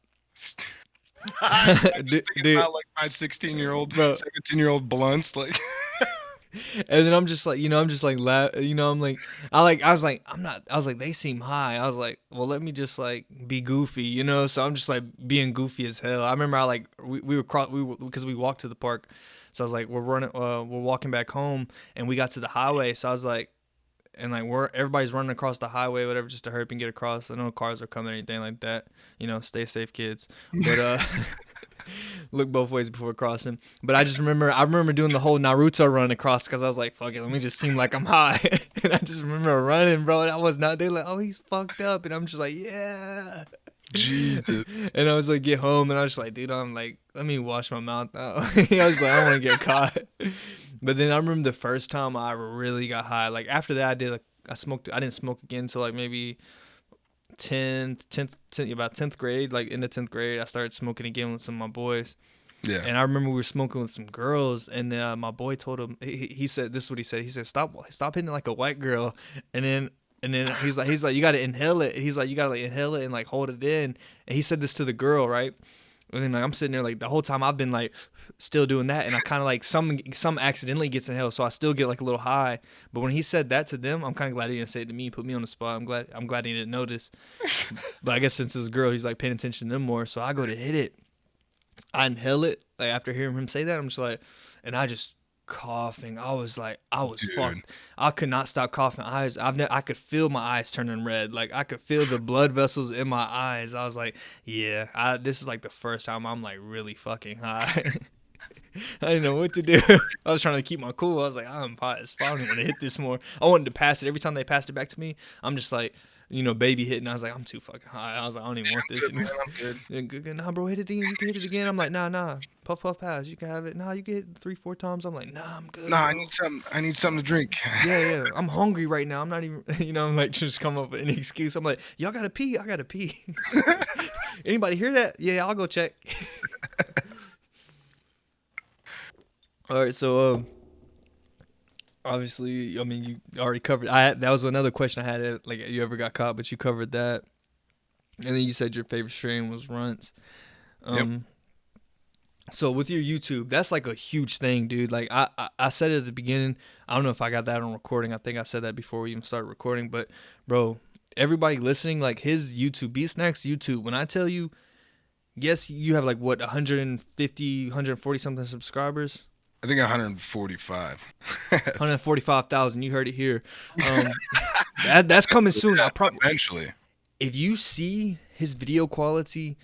dude, about like my 16-year-old, 17-year-old blunts, like. And then I'm just like, you know, I'm just like, you know, I'm like, I was like, they seem high. I was like, well, let me just like be goofy, you know. So I'm just like being goofy as hell. I remember because we walked to the park. So I was like, we're walking back home, and we got to the highway. So I was like, and like everybody's running across the highway, whatever, just to hurry up and get across. I know cars are coming or anything like that. You know, stay safe, kids. But look both ways before crossing. But I remember doing the whole Naruto run across because I was like, fuck it, let me just seem like I'm high. And I just remember running, bro. And I was not. They're like, oh, he's fucked up, and I'm just like, yeah. Jesus. And I was like, get home, and I was just like, dude, I'm like, let me wash my mouth out. I was like, I don't want to get caught. But then I remember the first time I really got high. Like after that, I didn't smoke again until like maybe 10th grade. Like in the 10th grade, I started smoking again with some of my boys. Yeah. And I remember we were smoking with some girls, and my boy told him, he said, this is what he said. He said, stop hitting like a white girl. And then And then he's like, you gotta inhale it. He's like, you gotta like inhale it and like hold it in. And he said this to the girl, right? And then like I'm sitting there like the whole time I've been like still doing that, and I kind of like some accidentally gets inhaled, so I still get like a little high. But when he said that to them, I'm kind of glad he didn't say it to me, put me on the spot. I'm glad he didn't notice. But I guess since it's a girl, he's like paying attention to them more. So I go to hit it, I inhale it. Like after hearing him say that, I'm just like, and I just coughing. I was Dude. fucked. I could not stop coughing. I could feel my eyes turning red. Like I could feel the blood vessels in my eyes. I was like, yeah, this is like the first time I'm like really fucking high. I didn't know what to do. I was trying to keep my cool. I was like, I'm hot as fuck. I don't want to hit this more. I wanted to pass it. Every time they passed it back to me, I'm just like, baby hitting. I was like, I'm too fucking high. I was like, I don't even want this. Man, I'm good. Yeah, good. Nah, bro, hit it again. You can hit it again. I'm like, nah. Puff, pass. You can have it. Nah, you get it 3-4 times. I'm like, nah, I'm good. Nah, bro. I need something to drink. Yeah. I'm hungry right now. I'm not even, I'm like, just come up with any excuse. I'm like, y'all gotta pee. I gotta pee. Anybody hear that? Yeah, I'll go check. All right, so obviously, I mean, you already covered. That was another question I had. Like, you ever got caught? But you covered that, and then you said your favorite strain was runts. Yep. So with your YouTube, that's like a huge thing, dude. Like I said it at the beginning. I don't know if I got that on recording. I think I said that before we even started recording. But bro, everybody listening, like his YouTube, BsnacksYT YouTube. When I tell you, yes, you have like what 150, 140 something subscribers. I think 145. 145,000. You heard it here. That's coming soon. I probably Eventually. if you see his video quality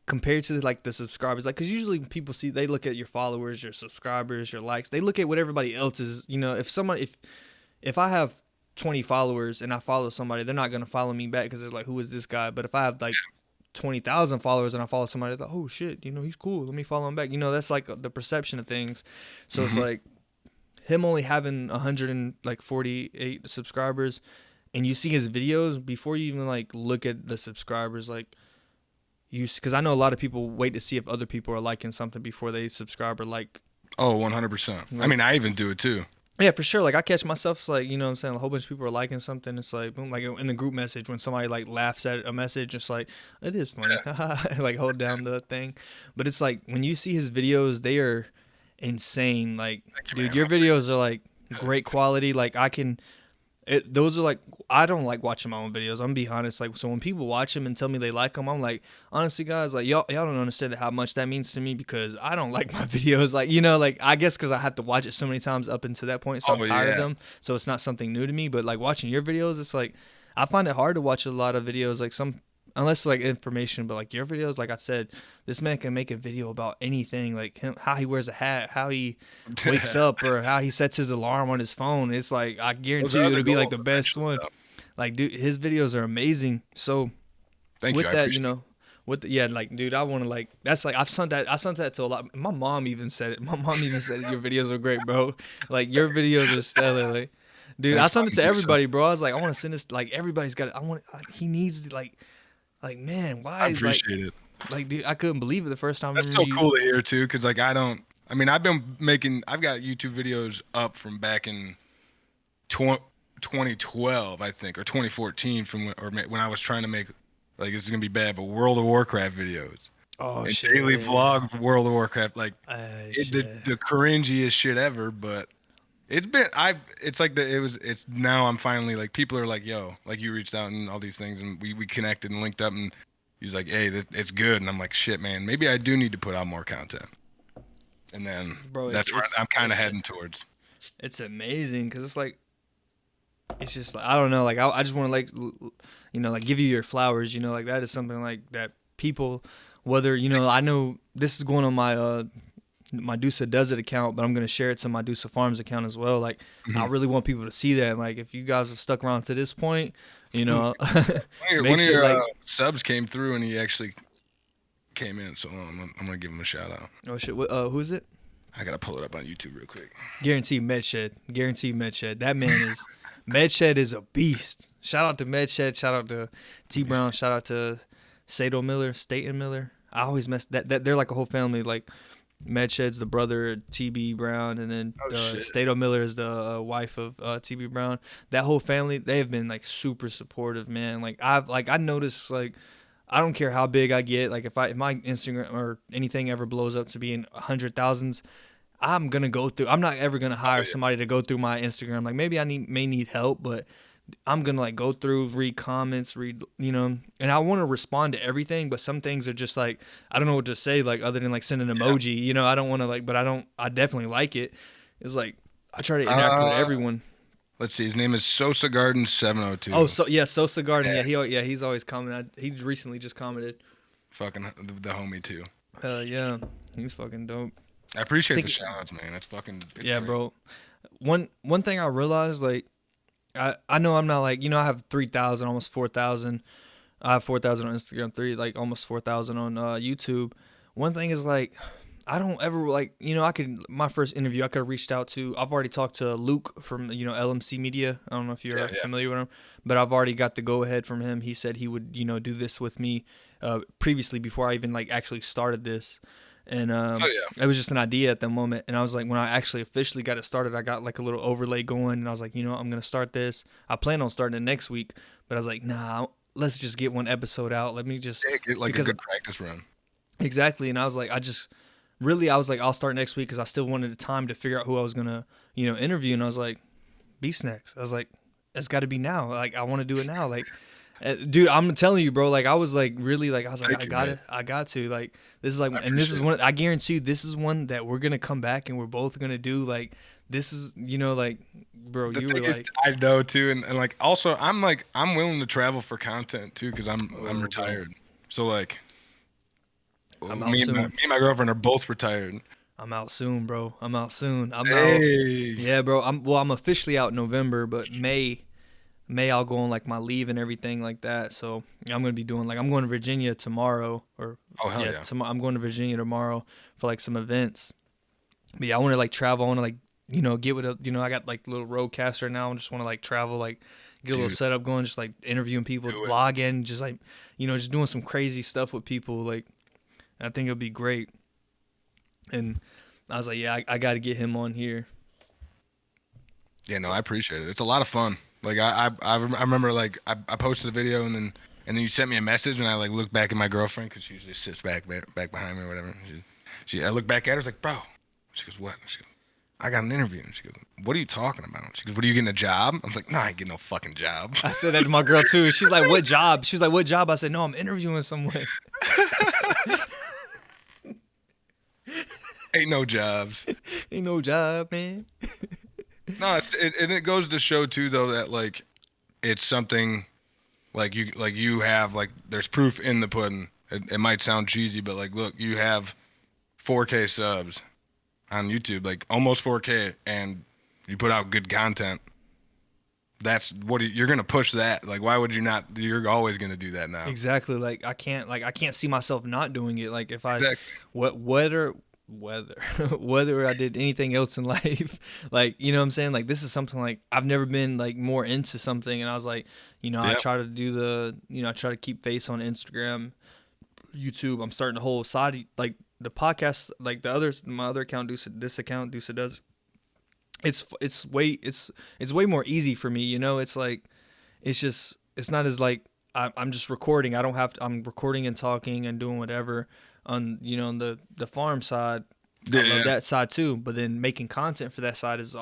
compared to like the subscribers, like because usually people see they look at your followers, your subscribers, your likes. They look at what everybody else is. If I have 20 followers and I follow somebody, they're not gonna follow me back because they're like, who is this guy? But if I have like 20,000 followers and I follow somebody, like, oh shit, he's cool. Let me follow him back. That's like the perception of things. So It's like him only having 148 subscribers, and you see his videos before you even like look at the subscribers, like because I know a lot of people wait to see if other people are liking something before they subscribe or like. Oh, 100%. I mean, I even do it too. Yeah, for sure. Like I catch myself, it's like, what I'm saying, a whole bunch of people are liking something. It's like, boom, like in the group message when somebody like laughs at a message, it's like, it is funny. Like hold down the thing. But it's like when you see his videos, they are insane. Like, dude, your videos are like great quality. Like those are like, I don't like watching my own videos. I'm gonna be honest. Like, so when people watch them and tell me they like them, I'm like, honestly, guys, like y'all don't understand how much that means to me because I don't like my videos. Like, like I guess because I have to watch it so many times up until that point, so I'm tired of them. So it's not something new to me. But like watching your videos, it's like I find it hard to watch a lot of videos. Like unless like information, but like your videos, like I said, this man can make a video about anything, like how he wears a hat, how he wakes up, or how he sets his alarm on his phone. It's like I guarantee you it'll be like the best one. Like, dude, his videos are amazing. So Thank with you. that, like, dude, I want to like that's like I sent that to a lot. My mom even said it. My mom even said your videos are great, bro. Like your videos are stellar. Like, dude, I sent it to everybody, bro. I was like, I want to send this. Like everybody's got it. He needs to like, man, why I is appreciate it. Like, dude, I couldn't believe it the first time. That's so cool to hear too, because like I've got YouTube videos up from back in 2012, I think, or 2014, when I was trying to make, like, this is gonna be bad, but World of Warcraft videos. Oh and shit! Daily vlog of World of Warcraft, like the cringiest shit ever, but. It's now I'm finally like, people are like, yo, like you reached out and all these things and we connected and linked up and he's like, hey, it's good. And I'm like, shit, man, maybe I do need to put out more content. And then that's where I'm kind of heading towards. It's amazing. Cause it's like, it's just like, I don't know. Like I just want to like, like give you your flowers, like that is something like that people, whether, I know this is going on my Dusa Does It account, but I'm going to share it to my Dusa Farms account as well. Like, I really want people to see that. And, like, if you guys have stuck around to this point, one of your subs came through and he actually came in. So I'm going to give him a shout out. Oh, shit. Who is it? I got to pull it up on YouTube real quick. Guaranteed Medshed. That man is, Medshed is a beast. Shout out to Medshed. Shout out to T Brown. Shout out to Staten Miller. I always mess that. They're like a whole family. Like, Medshed's the brother of TB Brown, and then Oh shit. Stato Miller is the wife of TB Brown. That whole family, they have been like super supportive, man. Like I noticed, like, I don't care how big I get. Like if my Instagram or anything ever blows up to be in 100,000s, I'm gonna go through. I'm not ever gonna hire somebody to go through my Instagram. Like maybe may need help, but I'm gonna like go through, read comments, and I want to respond to everything. But some things are just like I don't know what to say, like other than like send an emoji. I don't want to like, but I definitely like it. It's like I try to interact with everyone. Let's see. His name is Sosa Garden 702. Oh, so yeah, Sosa Garden. Yeah. He's always commenting. He recently just commented. Fucking the homie too. Yeah, he's fucking dope. I appreciate the shout outs, man. That's fucking. Yeah, great. bro. One thing I realized, like, I know I'm not like, I have 3,000, almost 4,000. I have 4,000 on Instagram, almost 4,000 on YouTube. One thing is like, I don't ever like, my first interview, I could have reached out to, I've already talked to Luke from, LMC Media. I don't know if you're familiar with him, but I've already got the go ahead from him. He said he would, do this with me previously before I even like actually started this. And it was just an idea at the moment. And I was like, when I actually officially got it started, I got like a little overlay going. And I was like, I'm going to start this. I plan on starting it next week. But I was like, nah, let's just get one episode out. Let me just get like a good practice run. Exactly. And I was like, I'll start next week because I still wanted the time to figure out who I was going to, interview. And I was like, BsnacksYT. I was like, it's got to be now. Like, I want to do it now. Like, dude, I'm telling you, bro. Like, I was like, really, like, I was like, I got to. Like, this is like, and this is one. I guarantee you, this is one that we're gonna come back and we're both gonna do. Like, this is, like, bro, you were like, I know too, and like, also, I'm willing to travel for content too, because I'm retired. Bro. So like, me and my girlfriend are both retired. I'm out soon, bro. I'm out. Hey. Yeah, bro. I'm officially out in November, but May I'll go on like my leave and everything like that. So I'm gonna be doing like I'm going to Virginia tomorrow, I'm going to Virginia tomorrow for like some events. But yeah, I want to like travel. I want to like get with I got like little roadcaster now. I just want to like travel, like get a little setup going, just like interviewing people, vlogging, just like just doing some crazy stuff with people. Like I think it'll be great. And I was like, yeah, I got to get him on here. Yeah, no, I appreciate it. It's a lot of fun. Like I remember like I posted a video and then you sent me a message and I like looked back at my girlfriend because she usually sits back behind me or whatever. I looked back at her, I was like, bro. She goes, what? She goes, I got an interview. And she goes, what are you talking about? She goes, what, are you getting a job? I was like, no, I ain't getting no fucking job. I said that to my girl too. She's like, what job? She's like, what job? I said, no, I'm interviewing someone. Ain't no jobs. Ain't no job, man. No, it goes to show too though that like it's something like you have like there's proof in the pudding. It might sound cheesy, but like look, you have 4K subs on YouTube, like almost 4K, and you put out good content. That's what you're gonna push that. Like, why would you not? You're always gonna do that now. Exactly. Like I can't see myself not doing it. Like if I whether I did anything else in life, like, what I'm saying? Like, this is something like I've never been like more into something. And I was like, I try to do I try to keep face on Instagram, YouTube. I'm starting the whole side, like the podcast, like my other account, this account, Deuce does. It's way more easy for me. It's like, it's not as like, I'm just recording. I'm recording and talking and doing whatever. On the farm side, I love that side too. But then making content for that side is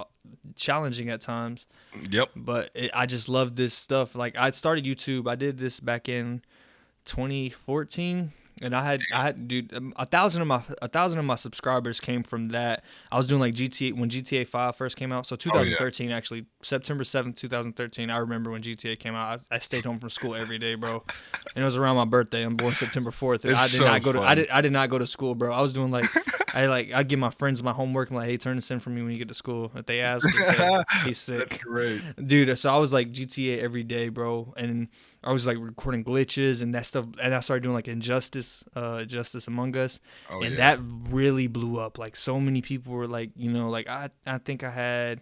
challenging at times. Yep. But I just love this stuff. Like I started YouTube. I did this back in 2014. And I had dude, 1,000 of my subscribers came from that. I was doing like GTA when GTA 5 first came out. So 2013 actually, September 7th, 2013. I remember when GTA came out. I stayed home from school every day, bro. And it was around my birthday. I'm born September 4th. And I did not go to school, bro. I was doing like I'd give my friends my homework. I'm like, hey, turn this in for me when you get to school. If they ask, he's sick. That's great, dude. So I was like GTA every day, bro, and I was like recording glitches and that stuff, and I started doing like Justice Among Us, that really blew up. Like so many people were like, like I think I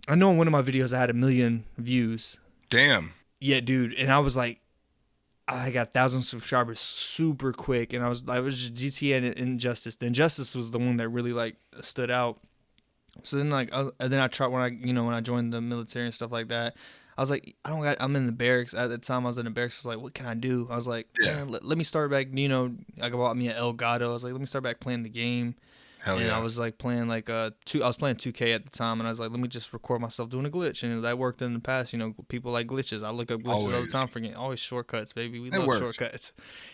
know in one of my videos I had 1 million views. Damn. Yeah, dude, and I was like, I got 1,000 subscribers super quick, and I was just GTA and Injustice. The Injustice was the one that really like stood out. So then and then I tried when I joined the military and stuff like that. I was like, I'm in the barracks at the time. I was in the barracks. I was like, what can I do? I was like, Yeah. let me start back. I bought me an Elgato. I was like, let me start back playing the game. Hell And I yeah. was like playing I was playing 2K at the time, and I was like, let me just record myself doing a glitch, and that worked in the past. People like glitches. I look up glitches all the Always. time for getting always shortcuts, baby. We It love works. shortcuts.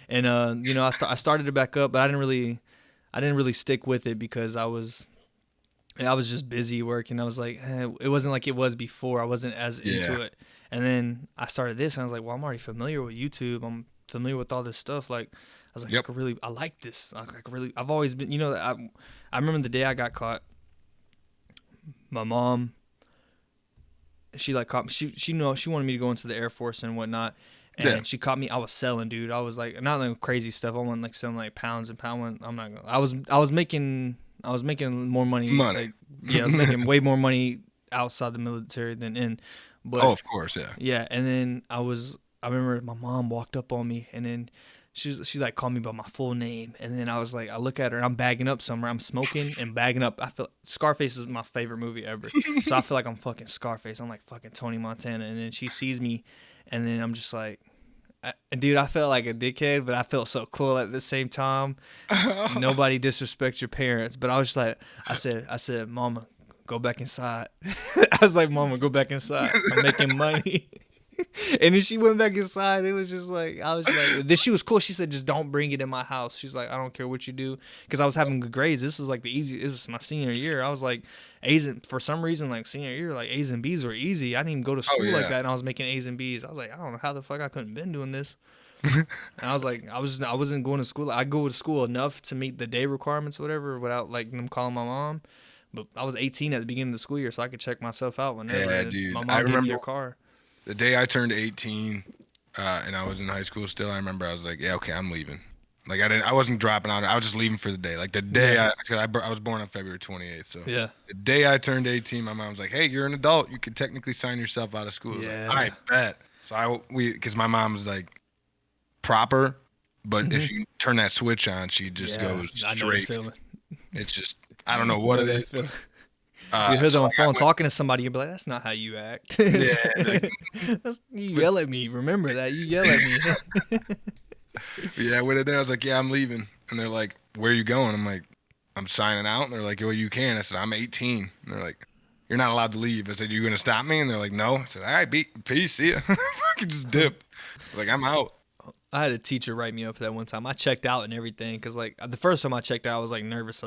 And I started it back up, but I didn't really stick with it because I was just busy working. I was like, it wasn't like it was before. I wasn't as Yeah. into it. And then I started this, and I was like, well, I'm already familiar with YouTube. I'm familiar with all this stuff. Like, I was like, Yep. I like this. I've always been, I remember the day I got caught. My mom, she like caught me. She wanted me to go into the Air Force and whatnot. And Yeah. she caught me. I was selling, dude. I was like, not like crazy stuff. I wasn't like selling like pounds and pounds. I'm not gonna. I was making more money. Money. Like, yeah, I was making way more money outside the military than in. Oh, But of course, yeah. yeah, and then I remember my mom walked up on me, and then she like called me by my full name, and then I was like, I look at her, and I'm bagging up somewhere. I'm smoking and bagging up. I feel Scarface is my favorite movie ever, so I feel like I'm fucking Scarface. I'm like fucking Tony Montana, and then she sees me, and then I'm just like, dude, I felt like a dickhead, but I felt so cool at the same time. Nobody disrespects your parents, but I was just like, I said, Mama, go back inside. I was like, Mama, go back inside. I'm making money. And then she went back inside. It was just like, I was like, then she was cool. She said, just don't bring it in my house. She's like, I don't care what you do. Because I was having good grades. This was like it was my senior year. I was like, for some reason, like senior year, like A's and B's were easy. I didn't even go to Oh school like yeah. that. And I was making A's and B's. I was like, I don't know how the fuck I couldn't been doing this. And I was like, I wasn't going to school. I go to school enough to meet the day requirements or whatever without like them calling my mom. But I was 18 at the beginning of the school year, so I could check myself out whenever. Yeah, And dude. my I mom gave me remember her car. the day I turned 18, and I was in high school still. I remember I was like, yeah, okay, I'm leaving. Like I wasn't dropping out. I was just leaving for the day. Like the day Yeah. I was born on February 28th. So Yeah. the day I turned 18, my mom was like, hey, you're an adult. You could technically sign yourself out of school. I was Yeah. like, I bet. So because my mom was like proper, but if you turn that switch on, she just goes I know the straight. feeling. It's just I don't know what Know it that is. feeling. You hear them So on like, the phone talking to somebody, you'll be like, that's not how you act. Yeah, like, You yell at me. Remember that. You yell at me. yeah, I went in there. I was like, yeah, I'm leaving. And they're like, where are you going? I'm like, I'm signing out. And they're like, well, you can. I said, I'm 18. And they're like, you're not allowed to leave. I said, you going to stop me? And they're like, no. I said, all right, peace. See ya. Fucking just dip. I was like, I'm out. I had a teacher write me up for that one time. I checked out and everything because, like, the first time I checked out, I was like nervous.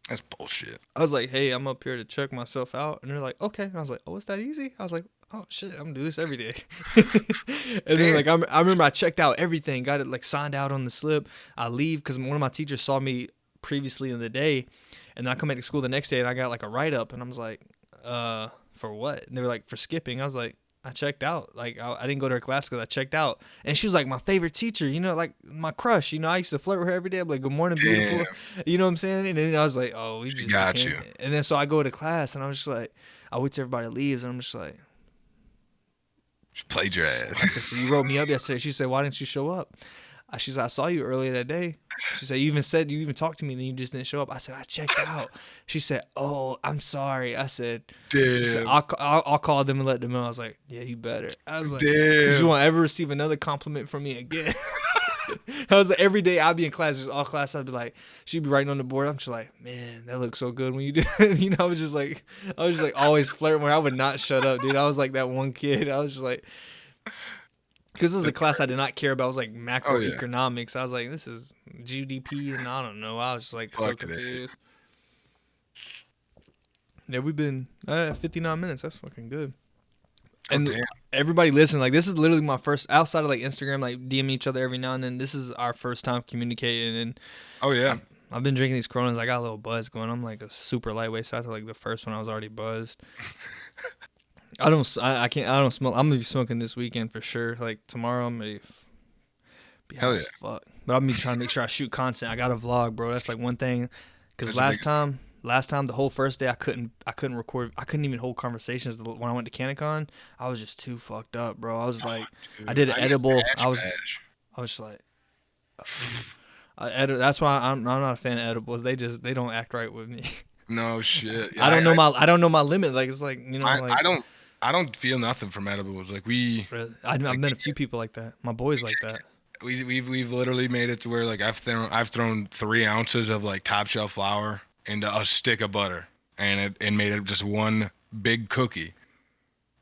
That's bullshit. Hey, I'm up here to check myself out, and they're like, okay. And I was like, oh, it's that easy? I was like, oh shit, I'm gonna do this every day. And then like I remember I checked out everything, got it like signed out on the slip. I leave because one of my teachers saw me previously in the day, and then I come back to school the next day and I got like a write up, and I was like, for what? And they were like, for skipping. I was like, I checked out. Like I didn't go to her class because I checked out. And she was like my favorite teacher, like my crush. I used to flirt with her every day. I'm like, good morning, beautiful. Damn. You know what I'm saying? And then I was like, oh, we She just got became. you. And then so I go to class and I was just like, I wait till everybody leaves and I'm just like, She played your I ass. said, so you wrote me up yesterday. She said, why didn't you show up? She said, I saw you earlier that day. She said, you even talked to me and then you just didn't show up. I said, I checked out. She said, oh, I'm sorry. I said, she said, Damn. I'll call them and let them know. I was like, yeah, you better. I was like, Damn. because you won't ever receive another compliment from me again. I was like, every day I'd be in class, just all class, I'd be like, she'd be writing on the board. I'm just like, man, that looks so good when you do it. I was just like always flirting where I would not shut up, dude. I was like that one kid. I was just like, because this was a class I did not care about. It was like macroeconomics. I was like, this is GDP, and I don't know. I was just like so confused. Yeah, we've been 59 minutes. That's fucking good. And everybody listen, like this is literally my first outside of like Instagram, like DM each other every now and then. This is our first time communicating, and I've been drinking these Coronas. I got a little buzz going. I'm like a super lightweight. So after like the first one, I was already buzzed. I don't smoke. I'm gonna be smoking this weekend for sure. Like tomorrow, I'm gonna be high as fuck. But I'm gonna be trying to make sure I shoot content. I got to vlog, bro. That's like one thing. Because last time, the whole first day, I couldn't record. I couldn't even hold conversations when I went to CanCon. I was just too fucked up, bro. I was like, I did an edible. I was just like, that's why I'm not a fan of edibles. They don't act right with me. No shit. Yeah, I don't know my limit. Like it's like like I don't feel nothing from edibles. Like really, I've like met a few people like that. My boys like that. we've literally made it to where like I've thrown 3 ounces of like top shelf flour into a stick of butter and made it just one big cookie.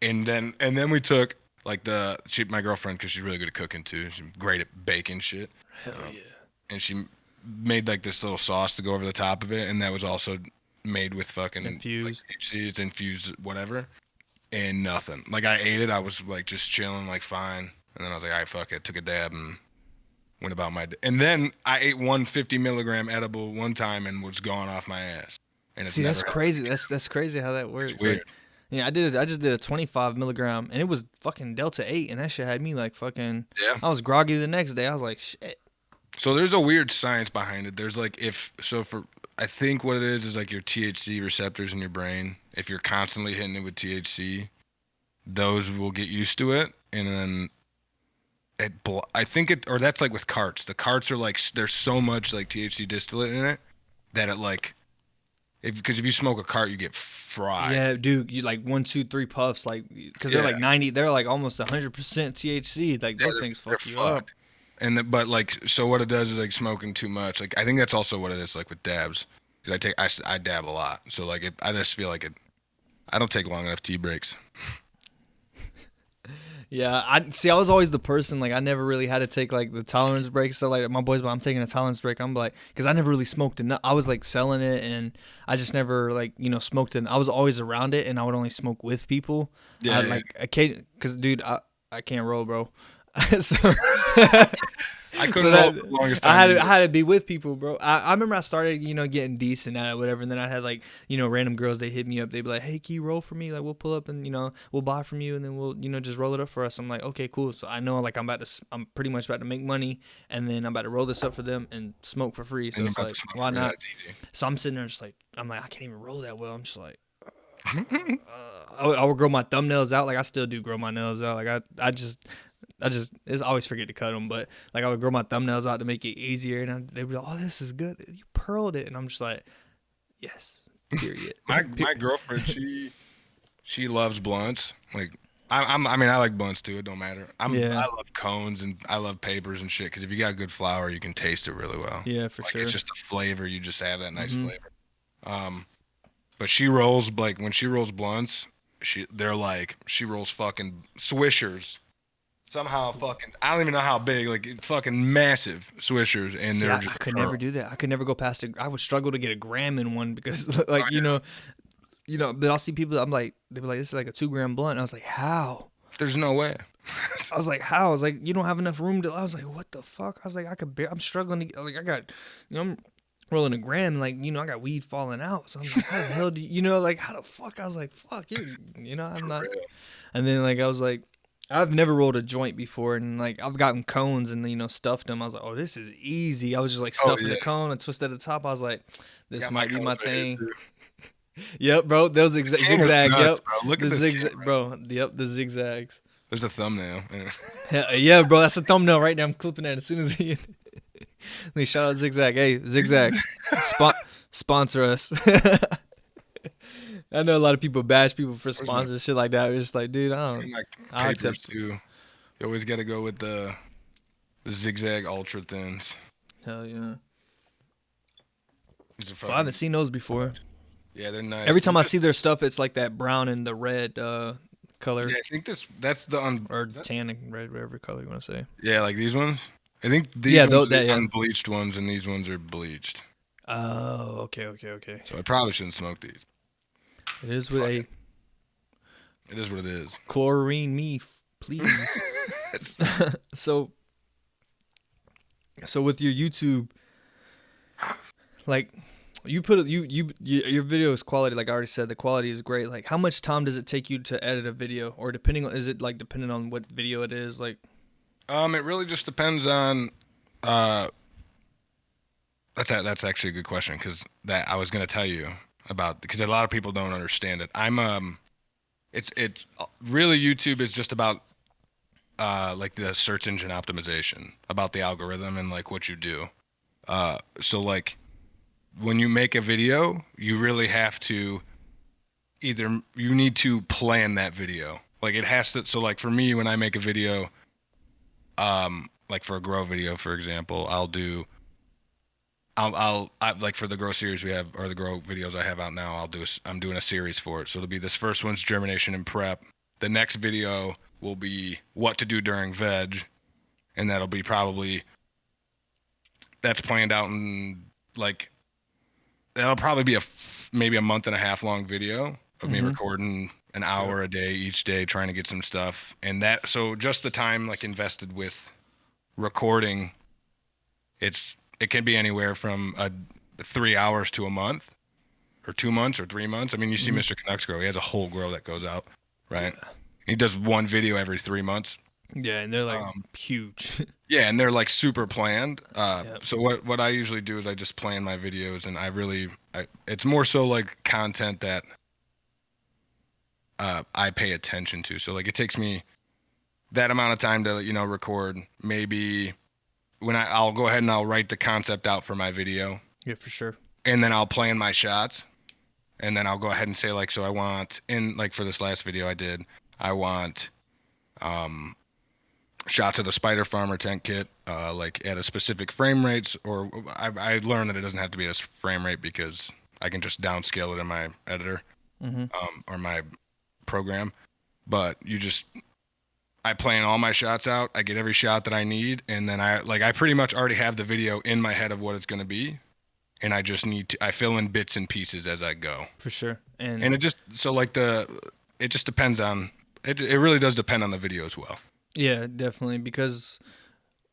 And then we took like my girlfriend, because she's really good at cooking too. She's great at baking shit. Hell yeah. And she made like this little sauce to go over the top of it, and that was also made with fucking Infused. like, THC. It's infused whatever, and nothing. Like I ate it, I was like just chilling, like fine, and then I was like, all right, fuck it. Took a dab and went about my day. And then I ate 150 milligram edible one time and was gone off my ass. And it's See, that's never crazy. That's crazy how that works. It's weird. Like, yeah, I just did a 25 milligram, and it was fucking Delta 8, and that shit had me like fucking. Yeah. I was groggy the next day. I was like, shit. So there's a weird science behind it. There's like I think what it is like your THC receptors in your brain. If you're constantly hitting it with THC, those will get used to it, and then I think or that's like with carts. The carts are like there's so much like THC distillate in it that it like because if you smoke a cart, you get fried. Yeah, dude, you like 1, 2, 3 puffs, like because they're like 90, they're like almost 100% THC. Like those things fuck you up. And but like so what it does is like smoking too much. Like I think that's also what it is like with dabs. Because I dab a lot, so like I just feel like I don't take long enough tea breaks. Yeah, I was always the person like I never really had to take like the tolerance breaks. So like my boys, but I'm taking a tolerance break. I'm like, because I never really smoked enough. I was like selling it, and I just never like smoked it. I was always around it, and I would only smoke with people. Yeah, like occasion, because dude, I can't roll, bro. So I couldn't roll for the longest time. I had to be with people, bro. I remember I started, getting decent at it, whatever. And then I had like, random girls, they hit me up. They'd be like, hey, can you roll for me? Like, we'll pull up and, we'll buy from you. And then we'll, just roll it up for us. I'm like, okay, cool. So I know like I'm pretty much about to make money. And then I'm about to roll this up for them and smoke for free. So it's like, why not? So I'm sitting there just like, I'm like, I can't even roll that well. I'm just like, I would grow my thumbnails out. Like I still do grow my nails out. Like I just always forget to cut them, but like I would grow my thumbnails out to make it easier, and they'd be like, "Oh, this is good. You pearled it," and I'm just like, "Yes." Period. my girlfriend, she loves blunts. Like I mean, I like blunts too. It don't matter. I love cones and I love papers and shit. Because if you got good flour, you can taste it really well. Yeah, for sure. It's just the flavor. You just have that nice flavor. But she rolls like when she rolls blunts, she rolls fucking swishers. Somehow fucking I don't even know how big, like fucking massive swishers, and See, they're I could never do that. I could never go past I would struggle to get a gram in one because like but I'll see people they'd be like, this is like a 2-gram blunt, and I was like, how? There's no way. I was like, how? I was like, you don't have enough room to. I was like, what the fuck? I was like, I'm struggling to like I got I'm rolling a gram, and like I got weed falling out. So I'm like, how the hell do you like how the fuck? I was like, fuck you, I'm not. And then like I was like, I've never rolled a joint before, and like I've gotten cones and stuffed them. I was like, oh, this is easy. I was just like stuffing the cone and twist at the top. I was like, this might be my thing. Yep, bro. Those zigzag. Yep. Bro. Look at this camera. Bro. Yep, the zigzags. There's a thumbnail. Yeah, bro. That's a thumbnail right now. I'm clipping that as soon as they shout out Zigzag. Hey, Zigzag, sponsor us. I know a lot of people bash people for sponsors, shit like that. It's just like, dude, I don't. Like I accept too. You always got to go with the Zigzag Ultra Thins. Hell yeah. Well, I haven't seen those before. Yeah, they're nice. Every time I see their stuff, it's like that brown and the red color. Yeah, I think that's the or tan and red, whatever color you want to say. Yeah, like these ones. I think these ones are unbleached ones, and these ones are bleached. Oh, okay. So I probably shouldn't smoke these. It is what it is. Chlorine me, please. So with your YouTube, like you put your video is quality. Like I already said, the quality is great. Like how much time does it take you to edit a video, or is it depending on what video it is? Like, it really just depends on. That's actually a good question because that I was gonna tell you about because a lot of people don't understand it. It's really YouTube is just about like the search engine optimization, about the algorithm and like what you do. So like when you make a video, you really have to either you need to plan that video. Like it has to. So like for me, when I make a video, like for a grow video, for example, like for the grow series we have, or the grow videos I have out now, I'm doing a series for it. So it'll be this first one's germination and prep. The next video will be what to do during veg, and that'll be probably that's planned out in like that'll probably be maybe a month and a half long video of me recording an hour a day each day trying to get some stuff. And that, so just the time like invested with recording, it can be anywhere from 3 hours to a month or 2 months or 3 months. I mean, you see Mr. Canucks grow, he has a whole grow that goes out, right? Yeah. He does one video every 3 months. Yeah, and they're like huge. Yeah, and they're like super planned. Yep. So what I usually do is I just plan my videos, and it's more so like content that I pay attention to. So like it takes me that amount of time to record. Maybe when I'll go ahead and I'll write the concept out for my video, Yeah, for sure. and then I'll plan my shots, and then I'll go ahead and say like, so I want like for this last video I want shots of the spider farmer tent kit, like at a specific frame rates, or I learned that it doesn't have to be at a frame rate because I can just downscale it in my editor, or my program. But I plan all my shots out. I get every shot that I need, and then I pretty much already have the video in my head of what it's going to be, and I just I fill in bits and pieces as I go. For sure. And it just it just depends on it really does depend on the video as well. yeah, definitely, because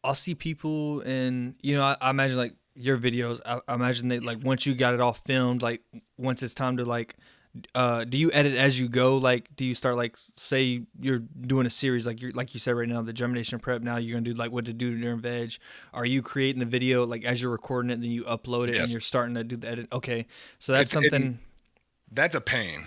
I'll see people, and I imagine like your videos. I imagine they like once you got it all filmed, like once it's time to like, do you edit as you go? Like, do you start like say you're doing a series like you said right now, the germination prep. Now you're gonna do like what to do during veg. Are you creating the video like as you're recording it, and then you upload it, Yes. and you're starting to do the edit? Okay, so that's something. That's a pain.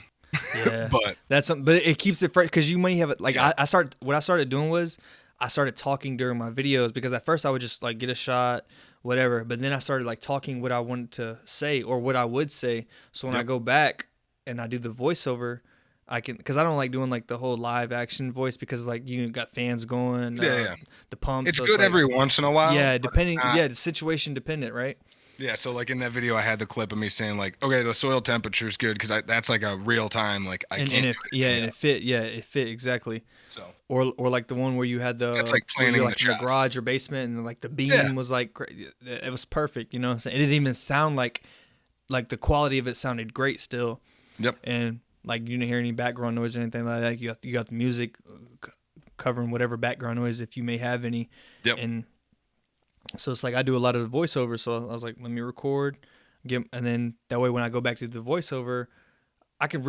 Yeah, but that's something. But it keeps it fresh because you may have it. Like Yes. what I started doing was I started talking during my videos, because at first I would just like get a shot, whatever. But then I started like talking what I wanted to say or what I would say. So when I go back and I do the voiceover, I can, because I don't like doing like the whole live action voice, because like you got fans going, Yeah. the pumps. It's so good like, every once in a while. yeah, but depending, it's not- yeah, situation dependent, right? Yeah, so like in that video, I had the clip of me saying like, okay, the soil temperature is good because that's like a real time. Like I can't. It fit exactly. So Or like the one where you had the That's like where planning you're, the like in the shots. garage or basement, and like the beam was like it was perfect. You know what I'm saying? It didn't even sound like the quality of it sounded great still. Yep. And like you didn't hear any background noise or anything like that. You got the music covering whatever background noise if you may have any. Yep. And so it's like I do a lot of the voiceover, so I was like, let me record, and then that way when I go back to the voiceover, I can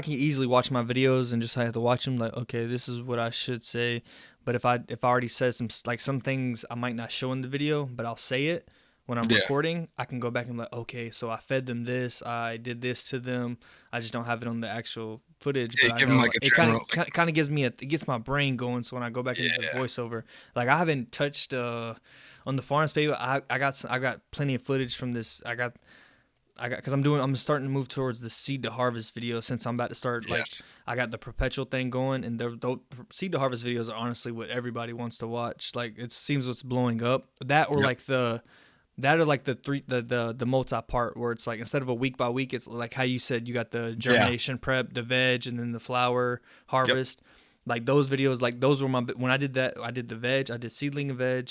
easily watch my videos and just have to watch them like, okay, this is what I should say. But if I already said some things I might not show in the video, but I'll say it when I'm recording, I can go back and be like, okay, so I fed them this, I did this to them. I just don't have it on the actual footage, Yeah, but I give know them like a it general. kind of it gets my brain going. So when I go back into the voiceover, like I haven't touched on the farm space. I got plenty of footage from this. I got because I'm starting to move towards the seed to harvest video, since I'm about to start like I got the perpetual thing going, and the seed to harvest videos are honestly what everybody wants to watch. Like it seems what's blowing up. That or like the multi-part where it's like instead of a week by week, it's like how you said you got the germination prep, the veg, and then the flower harvest. Like those videos, like those were when I did that, I did the veg, I did seedling and veg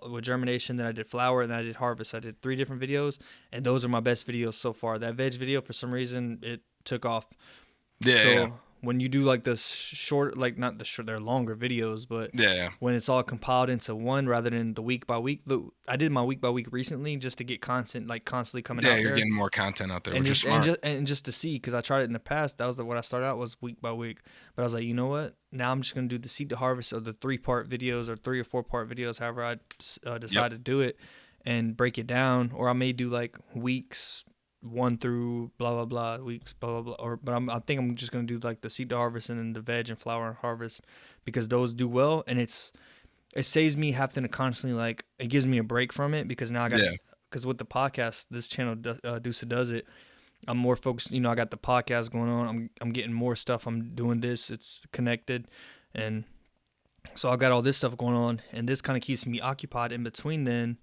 with germination, then I did flower, and then I did harvest. I did 3 different videos, and those are my best videos so far. That veg video, for some reason, it took off. So when you do like the short, like not the short, they're longer videos, but when it's all compiled into one rather than the week by week. I did my week by week recently just to get content like constantly coming out there. Yeah, you're getting more content out there, and which just, is smart. And just to see, because I tried it in the past. That was what I started out was week by week. But I was like, you know what? Now I'm just gonna do the seed to harvest, or the 3-part videos, or 3 or 4-part videos, however I decide to do it, and break it down. Or I may do like weeks, 1 through blah blah blah weeks, blah blah blah. I think I'm just gonna do like the seed to harvest and then the veg and flower harvest because those do well, and it saves me having to constantly like it gives me a break from it because now I got Yeah. because with the podcast this channel Dusa does it. I'm more focused. You know, I got the podcast going on. I'm getting more stuff. I'm doing this. It's connected, and so I got all this stuff going on, and this kind of keeps me occupied in between then,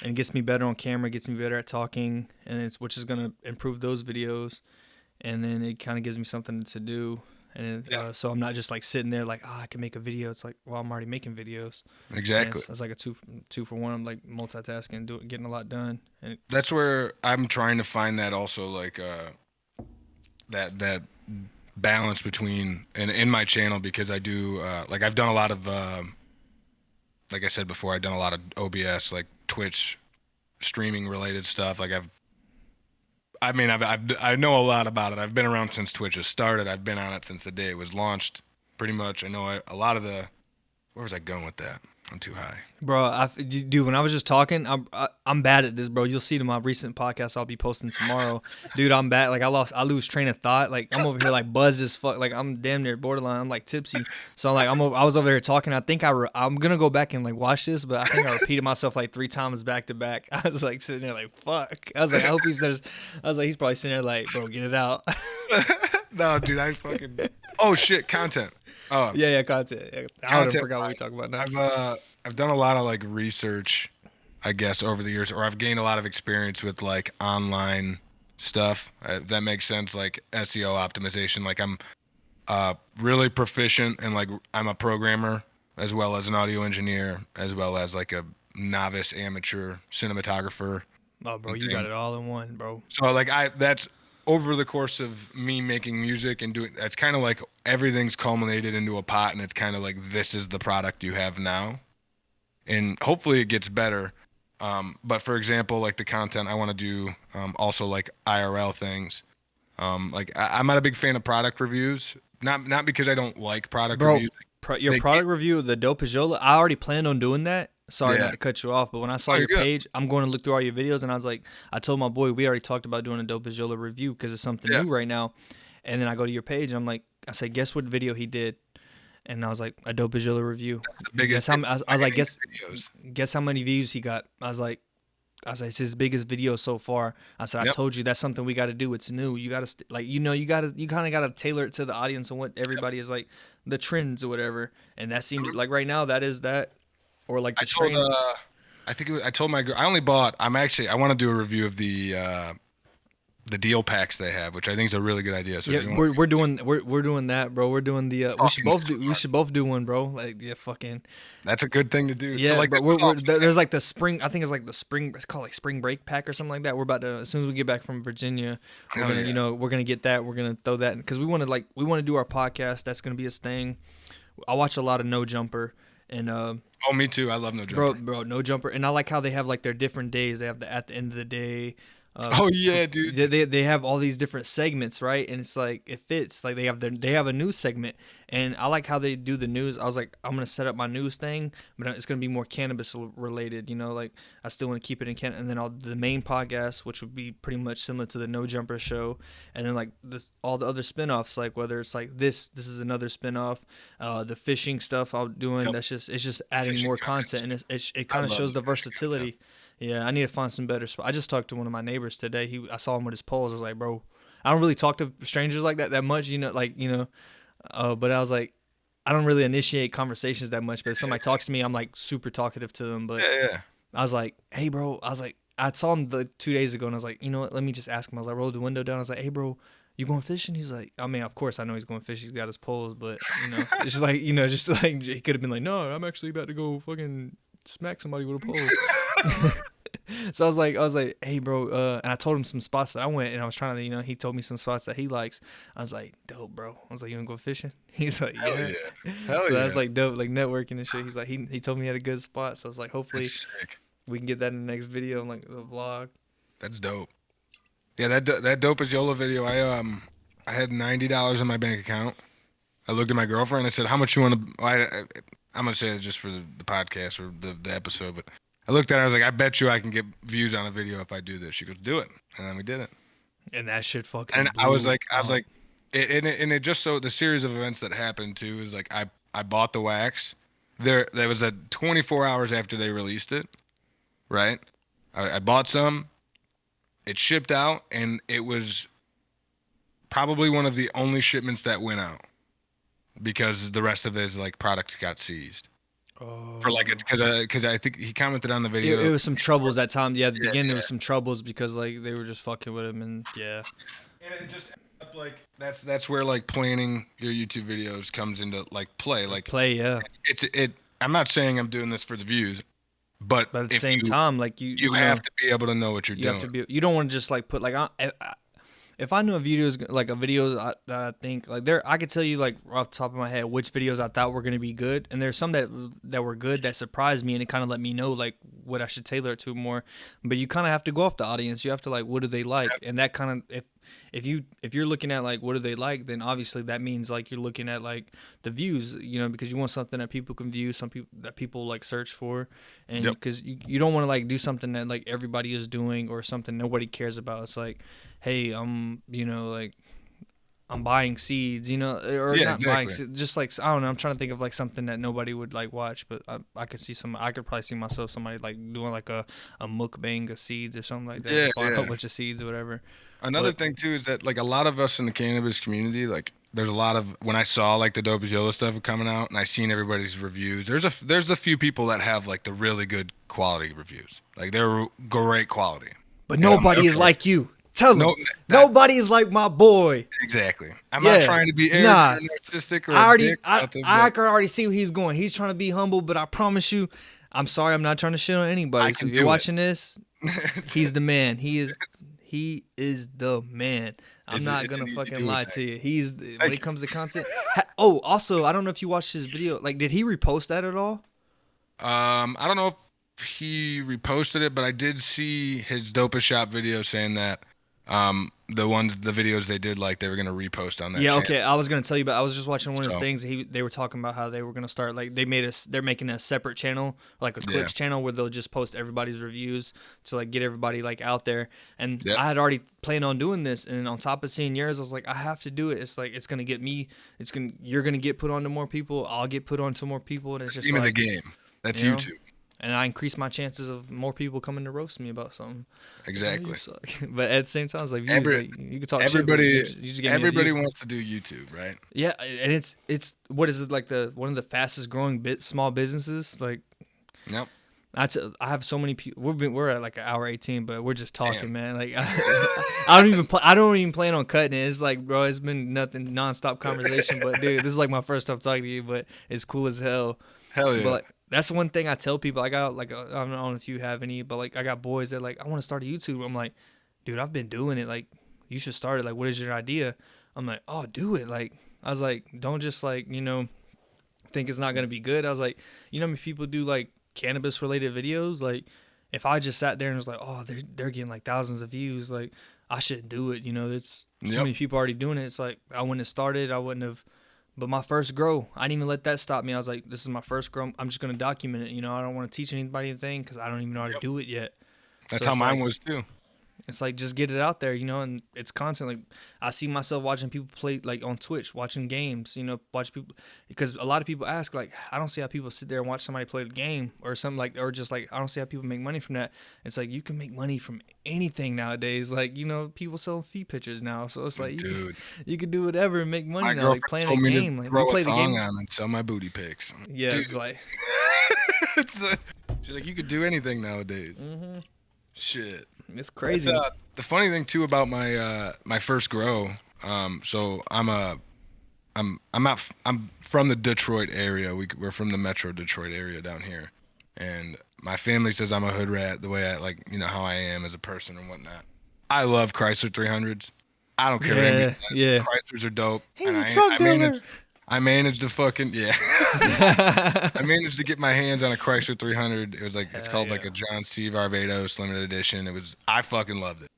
and gets me better on camera, gets me better at talking, and which is gonna improve those videos, and then it kind of gives me something to do, and so I'm not just like sitting there like I can make a video. It's like well I'm already making videos. Exactly. It's like a two for one. I'm like multitasking, getting a lot done. And That's where I'm trying to find that also like that balance between and in my channel because I do like I've done a lot of like I said before I've done a lot of OBS like Twitch streaming related stuff like I know a lot about it. I've been around since Twitch has started. I've been on it since the day it was launched pretty much. I know a lot of the where was I going with that? I'm too high. Bro, dude, when I was just talking, I'm bad at this, bro. You'll see to my recent podcast I'll be posting tomorrow, dude. I'm bad. Like I lose train of thought. Like I'm over here like buzzed as fuck. Like I'm damn near borderline. I'm like tipsy. So I'm like I was over there talking. I think I'm gonna go back and like watch this, but I think I repeated myself like 3 times back to back. I was like sitting there like fuck. I was like I hope he's there's. I was like he's probably sitting there like bro get it out. No, dude, I fucking. Oh shit, content. Oh yeah, content. Yeah, I don't forgot what we talking about now. I've done a lot of like research, I guess, over the years, or I've gained a lot of experience with like online stuff. If that makes sense, like SEO optimization. Like I'm really proficient and like I'm a programmer as well as an audio engineer, as well as like a novice amateur cinematographer. Oh, bro, you got it all in one, bro. So like that's over the course of me making music and doing that's kind of like everything's culminated into a pot and it's kind of like this is the product you have now. And hopefully it gets better. But for example, like the content I want to do also like IRL things. Like I'm not a big fan of product reviews. Not because I don't like product reviews. Your product review of the Dope Pajola, I already planned on doing that. Sorry not to cut you off, but when I saw your page, I'm going to look through all your videos, and I was like, I told my boy we already talked about doing a Dope Pajola review because it's something new right now. And then I go to your page, and I'm like, I said, guess what video he did? And I was like, a Dope Pajola review. Guess how, I was like, guess how many views he got? I was like, it's his biggest video so far. I said, I told you that's something we got to do. It's new. You got to like, you kind of got to tailor it to the audience and what everybody is like, the trends or whatever. And that seems like right now that is that, or like the trend. I told my girl I only bought. I want to do a review of the deal packs they have, which I think is a really good idea. So yeah, we're doing that, bro. We're doing the we should both do one, bro. Like yeah, fucking. That's a good thing to do. Yeah, so, like, but there's like the spring. I think it's like the spring. It's called like spring break pack or something like that. We're about to as soon as we get back from Virginia, we're gonna we're gonna get that. We're gonna throw that because we want to do our podcast. That's gonna be his thing. I watch a lot of No Jumper and oh me too. I love No Jumper. Bro, No Jumper, and I like how they have like their different days. They have the at the end of the day. Oh yeah, dude. They have all these different segments, right? And it's like it fits. Like they have a news segment, and I like how they do the news. I was like, I'm gonna set up my news thing, but it's gonna be more cannabis related. You know, like I still want to keep it in Canada. And then the main podcast, which would be pretty much similar to the No Jumper show, and then like all the other spinoffs, like whether it's like this is another spinoff, the fishing stuff I'm doing. It's just adding fishing more content, and it kind of shows the versatility. Yeah, I need to find some better spots. I just talked to one of my neighbors today. I saw him with his poles. I was like, bro, I don't really talk to strangers like that much, but I was like, I don't really initiate conversations that much. But if somebody talks to me, I'm like super talkative to them. But I was like, hey, bro, I saw him 2 days ago, and I was like, you know what? Let me just ask him. I was like, rolled the window down. I was like, hey, bro, you going fishing? He's like, I mean, of course I know he's going fishing. He's got his poles, but it's just like, he could have been like, no, I'm actually about to go fucking smack somebody with a pole. So I was like, hey, bro, and I told him some spots that I went, and I was trying to, he told me some spots that he likes. I was like, dope, bro. I was like, you wanna go fishing? He's like, yeah. Hell so that's like dope, like networking and shit. He's like, he told me he had a good spot, so I was like, hopefully we can get that in the next video, like the vlog. That's dope. Yeah, that dope is YOLO video. I had $90 in my bank account. I looked at my girlfriend. I said, how much you want to? I'm gonna say it just for the podcast or the episode, but I looked at her. I was like, I bet you I can get views on a video if I do this. She goes, do it, and then we did it. And that shit fucking And I was blew like, up. it just so the series of events that happened too is like I bought the wax. There was a 24 hours after they released it, right? I bought some. It shipped out, and it was probably one of the only shipments that went out because the rest of his like product got seized for like Oh. it's because I think he commented on the It video. was some troubles that time. Yeah, at the Yeah, beginning, it yeah. was some troubles because like they were just fucking with him, and yeah. And it just ended up like that's where like planning your YouTube videos comes into like play. Like Play, yeah. it. I'm not saying I'm doing this for the views, but But at the if same time, like you have to be able to know what you're you have doing. to be. You don't want to just like put like if I knew a video is like a video that I think like there, I could tell you like off the top of my head which videos I thought were gonna be good, and there's some that were good that surprised me, and it kind of let me know like what I should tailor it to more. But you kind of have to go off the audience. You have to like what do they like, and that kind of if you're looking at like what do they like, then obviously that means like you're looking at like the views, because you want something that people can view, some people that people like search for, and Yep. because you don't want to like do something that like everybody is doing or something nobody cares about. It's like, hey, like I'm buying seeds, or Yeah, not buying exactly. seeds, just like I don't know. I'm trying to think of like something that nobody would like watch, but I could see I could probably see myself somebody like doing like a mukbang of seeds or something like that, Yeah, just buying a whole yeah. bunch of seeds or whatever. Another But thing too is that like a lot of us in the cannabis community, like there's a lot of when I saw like the Dope Yola stuff coming out and I seen everybody's reviews. There's a few people that have like the really good quality reviews. Like they're great quality. And I'm like, nobody is okay, like you. Tell them no, that nobody is like my boy. exactly. I'm not Yeah, trying to be arrogant nah. or narcissistic or I a already, dick about them, I but can already see where he's going. He's trying to be humble, but I promise you, I'm sorry, I'm not trying to shit on I anybody. So can if you're do it. watching this, he's the man. He is the man. I'm not It's gonna an easy fucking do it lie thing. to you. He's when Thank it you. comes to content. Oh, also, I don't know if you watched his video. Like, did he repost that at all? I don't know if he reposted it, but I did see his dopest shop video saying that the videos they did like they were gonna repost on that Yeah, channel. okay. I was gonna tell you about. I was just watching one of his So things. They were talking about how they were gonna start like they're making a separate channel, like a yeah, clips channel where they'll just post everybody's reviews to like get everybody like out there. And yep. I had already planned on doing this, and on top of seeing yours, I was like, I have to do it. It's like it's gonna get me. You're gonna get put onto more people. I'll get put onto more people, and it's just Name of the like game. That's you know. YouTube. And I increase my chances of more people coming to roast me about something. Like, oh, you Exactly. suck. But at the same time, it's like views. Every Like you can talk shit, but everybody you just get me a everybody view. wants to do YouTube, right? Yeah, and it's what is it like the one of the fastest growing small businesses. Like Yep. I have so many people. We're at like an hour 18, but we're just talking, Damn. man. Like I don't even plan on cutting it. It's like, bro, it's been nothing nonstop conversation. But dude, this is like my first time talking to you, but it's cool as hell. Hell But yeah. like that's one thing I tell people. I got like I don't know if you have any, but like I got boys that like I want to start a YouTube. I'm like, dude, I've been doing it. Like you should start it. Like what is your idea? I'm like, oh, do it. Like I was like, don't just like think it's not gonna be good. I was like, how many people do like cannabis related videos? Like if I just sat there and was like, oh, they're getting like thousands of views. Like I shouldn't do it. It's so Yep. many people already doing it. It's like I wouldn't have started. I wouldn't have. But my first grow, I didn't even let that stop me. I was like, this is my first grow. I'm just going to document it. I don't want to teach anybody anything because I don't even know how to do it yet. That's So how it's mine like, was too. it's like just get it out there, and it's constant. Like I see myself watching people play like on Twitch, watching games, watch people because a lot of people ask like I don't see how people sit there and watch somebody play the game or something like or just like I don't see how people make money from that. It's like you can make money from anything nowadays. Like people sell feet pictures now, so it's like Dude, you can do whatever and make money my now. Like girlfriend playing a told me to game, like you throw a play the thong game. on and sell my booty pics. Yeah, Dude, like she's like, you could do anything nowadays. Shit. it's It's, crazy. the funny thing too about my first grow. So I'm from the Detroit area. We're from the Metro Detroit area down here, and my family says I'm a hood rat. The way I like, how I am as a person and whatnot. I love Chrysler 300s. I don't care what anybody Yeah, says. yeah. Chrysler's are dope, He's and a drug dealer. I managed to fucking yeah. I managed to get my hands on a Chrysler 300. It was like it's Hell called like yeah. a John C. Barbados limited edition. I fucking loved it.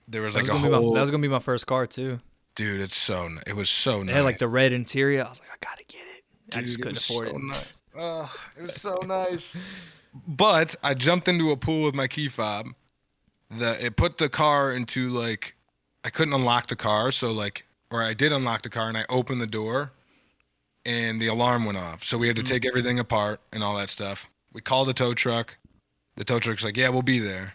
There was like a That whole was gonna be my first car too. dude. It was so It nice. had like the red interior. I was like, I gotta get it. I Dude, just it couldn't was afford so it. nice. It was so nice. But I jumped into a pool with my key fob, it put the car into like, I couldn't unlock the car, so like, or I did unlock the car and I opened the door and the alarm went off. So we had to take everything apart and all that stuff. We called the tow truck. The tow truck's like, yeah, we'll be there.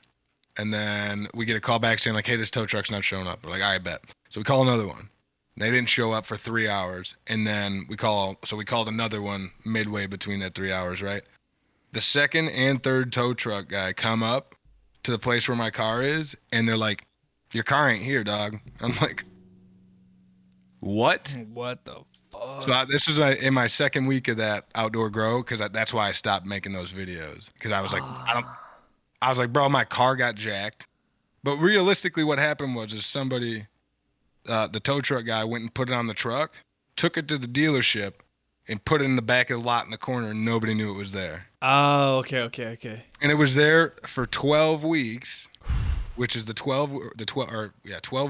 And then we get a call back saying like, hey, this tow truck's not showing up. We're like, I bet. So we call another one. They didn't show up for 3 hours. And then we called another one midway between that 3 hours, right? The second and third tow truck guy come up to the place where my car is, and they're like, your car ain't here, dog. I'm like, what? What the fuck? So this is in my second week of that outdoor grow, because that's why I stopped making those videos. Because I was like, I was like, bro, my car got jacked. But realistically, what happened was somebody, the tow truck guy, went and put it on the truck, took it to the dealership, and put it in the back of the lot in the corner, and nobody knew it was there. Oh, okay. And it was there for 12 weeks, which is 12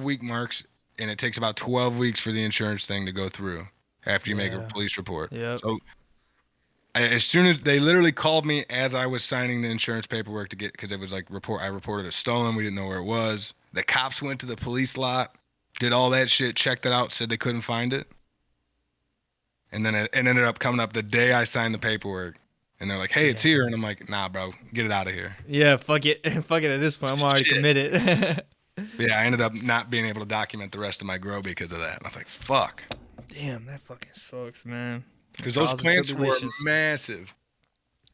week marks, and it takes about 12 weeks for the insurance thing to go through after you make a police report. Yep. So as soon as they literally called me as I was signing the insurance paperwork to get, because it was like I reported it stolen. We didn't know where it was. The cops went to the police lot, did all that shit, checked it out, said they couldn't find it. And then it ended up coming up the day I signed the paperwork. And they're like, hey, it's here. And I'm like, nah, bro, get it out of here. Yeah, fuck it. Fuck it at this point. I'm already committed. Yeah, I ended up not being able to document the rest of my grow because of that. And I was like, fuck. Damn, that fucking sucks, man. Because those plants were massive.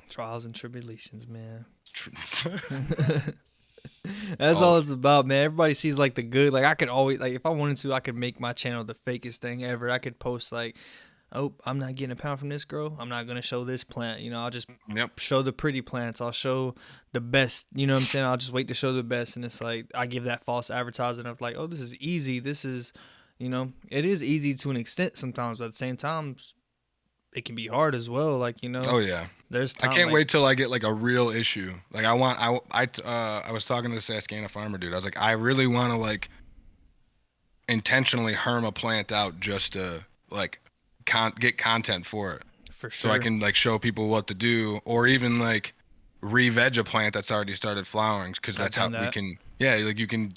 Trials and tribulations, man. That's all it's about, man. Everybody sees like the good. Like I could always, like if I wanted to, I could make my channel the fakest thing ever. I could post like, oh, I'm not getting a pound from this girl. I'm not gonna show this plant. You know, I'll just show the pretty plants. I'll show the best. You know what I'm saying? I'll just wait to show the best. And it's like I give that false advertising of like, oh, this is easy. This is, you know, it is easy to an extent sometimes, but at the same time, it can be hard as well. Like, you know. Oh yeah. There's time, I can't wait till I get like a real issue. Like I was talking to the Saskana farmer dude. I was like, I really want to like intentionally herm a plant out just to like get content for it. For sure. So I can like show people what to do, or even like re-veg a plant that's already started flowering, because that's how we can. Yeah, like you can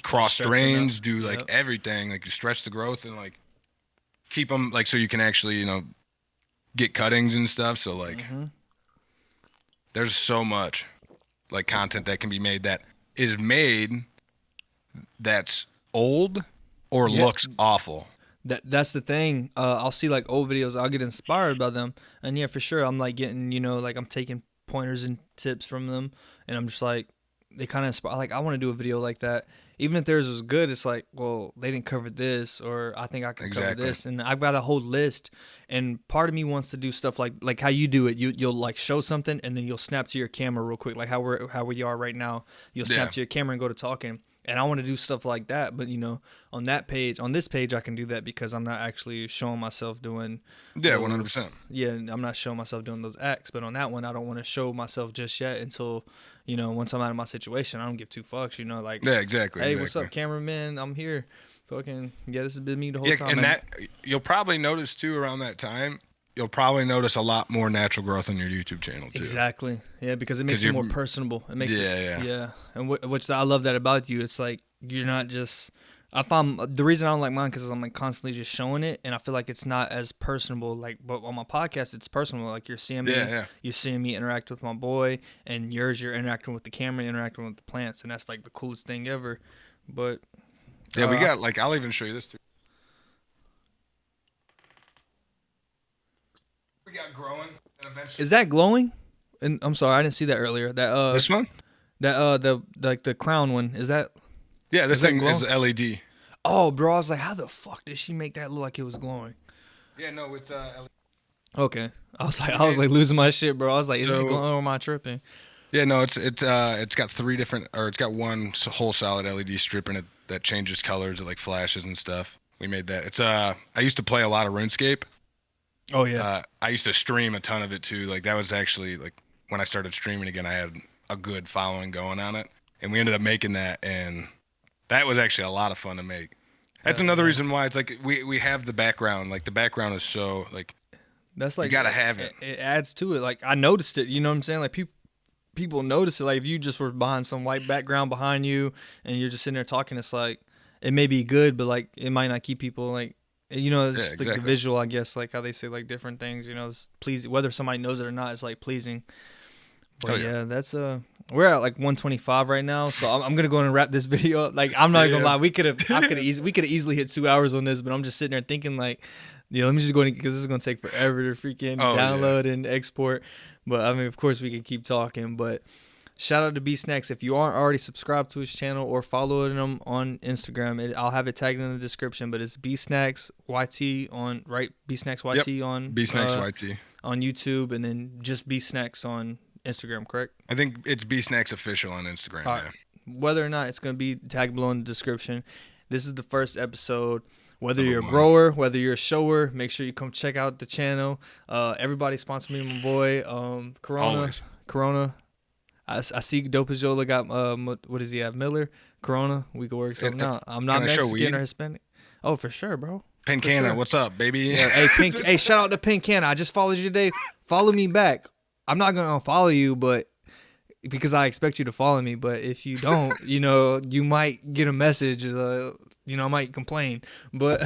cross strains, do like everything. Like you stretch the growth and like keep them like so you can actually, you know, get cuttings and stuff. So like there's so much like content that can be made that is made that's old or looks awful. That's the thing. I'll see like old videos. I'll get inspired by them, and yeah, for sure, I'm like getting, you know, like I'm taking pointers and tips from them, and I'm just like, they kind of inspire. Like I want to do a video like that. Even if theirs was good, it's like, well, they didn't cover this, or I think I can cover this, and I've got a whole list. And part of me wants to do stuff like how you do it. You'll like show something, and then you'll snap to your camera real quick, like how we are right now. You'll snap to your camera and go to talking. And I want to do stuff like that, but you know, on this page, I can do that because I'm not actually showing myself doing. Yeah, 100%. Yeah, I'm not showing myself doing those acts, but on that one, I don't want to show myself just yet until, you know, once I'm out of my situation. I don't give two fucks, you know, like. Yeah, exactly. Hey, what's up, cameraman? I'm here. Fucking this has been me the whole time. And man. that you'll probably notice too around that time. You'll probably notice a lot more natural growth on your YouTube channel too. Exactly. Yeah, because it makes it more personable. It makes yeah. And which I love that about you. It's like you're not just. I found the reason I don't like mine because I'm like constantly just showing it, and I feel like it's not as personable. Like, but on my podcast, it's personal. Like you're seeing me, you're seeing me interact with my boy, and yours, you're interacting with the camera, interacting with the plants, and that's like the coolest thing ever. But yeah, we got like I'll even show you this too. Got growing and eventually. Is that glowing? And I'm sorry, I didn't see that earlier. That this one? That the crown one. Is that? Yeah, this thing is LED. Oh, bro, I was like, how the fuck did she make that look like it was glowing? Yeah, no, it's LED. Okay, I was like losing my shit, bro. I was like, is it glowing or am I tripping? Yeah, no, it's got it's got one whole solid LED strip in it that changes colors, it like flashes and stuff. We made that. It's I used to play a lot of RuneScape. Oh yeah. I used to stream a ton of it too. Like that was actually like when I started streaming again, I had a good following going on it, and we ended up making that, and that was actually a lot of fun to make. That's another reason why it's like we have the background. Like the background is so like that's like you gotta have it. It adds to it. Like I noticed it. You know what I'm saying? Like people notice it. Like if you just were behind some white background behind you and you're just sitting there talking, it's like it may be good, but like it might not keep people like. You know, it's just like the visual, I guess, like how they say like different things. You know, it's pleasing. Whether somebody knows it or not, it's like pleasing. But yeah, that's we're at like 125 right now, so I'm gonna go in and wrap this video up. Like I'm not gonna lie, we could have easily hit 2 hours on this, but I'm just sitting there thinking like, let me just go in because this is gonna take forever to freaking download and export. But I mean, of course, we can keep talking. But shout out to BsnacksYT. If you aren't already subscribed to his channel or following him on Instagram, I'll have it tagged in the description. But it's BsnacksYT on BsnacksYT on BsnacksYT on YouTube, and then just BsnacksYT on Instagram, correct? I think it's BsnacksYT official on Instagram. Right. Whether or not, it's going to be tagged below in the description. This is the first episode. Whether you're a grower, whether you're a shower, make sure you come check out the channel. Everybody sponsor me, my boy. Corona. I see Dope as Yola got what does he have? Miller, Corona. We could work something out. I'm not Mexican or Hispanic. Oh, for sure, bro. Pinkana, what's up, baby? Yeah, hey, shout out to Pinkana. I just followed you today. Follow me back. I'm not gonna unfollow you, but because I expect you to follow me. But if you don't, you might get a message. I might complain. But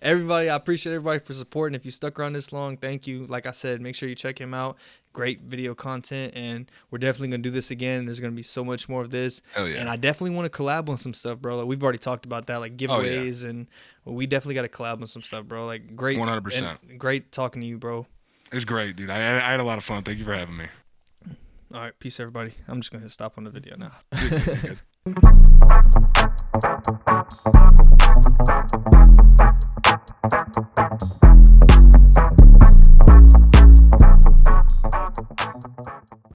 everybody, I appreciate everybody for supporting. If you stuck around this long, thank you. Like I said, make sure you check him out. Great video content, and we're definitely gonna do this again. There's gonna be so much more of this. Oh, yeah. And I definitely want to collab on some stuff, bro. Like we've already talked about that, like giveaways, and we definitely got to collab on some stuff, bro. Like great, 100%. Great talking to you, bro. It was great, dude. I had a lot of fun. Thank you for having me. All right, peace, everybody. I'm just gonna hit stop on the video now. Good.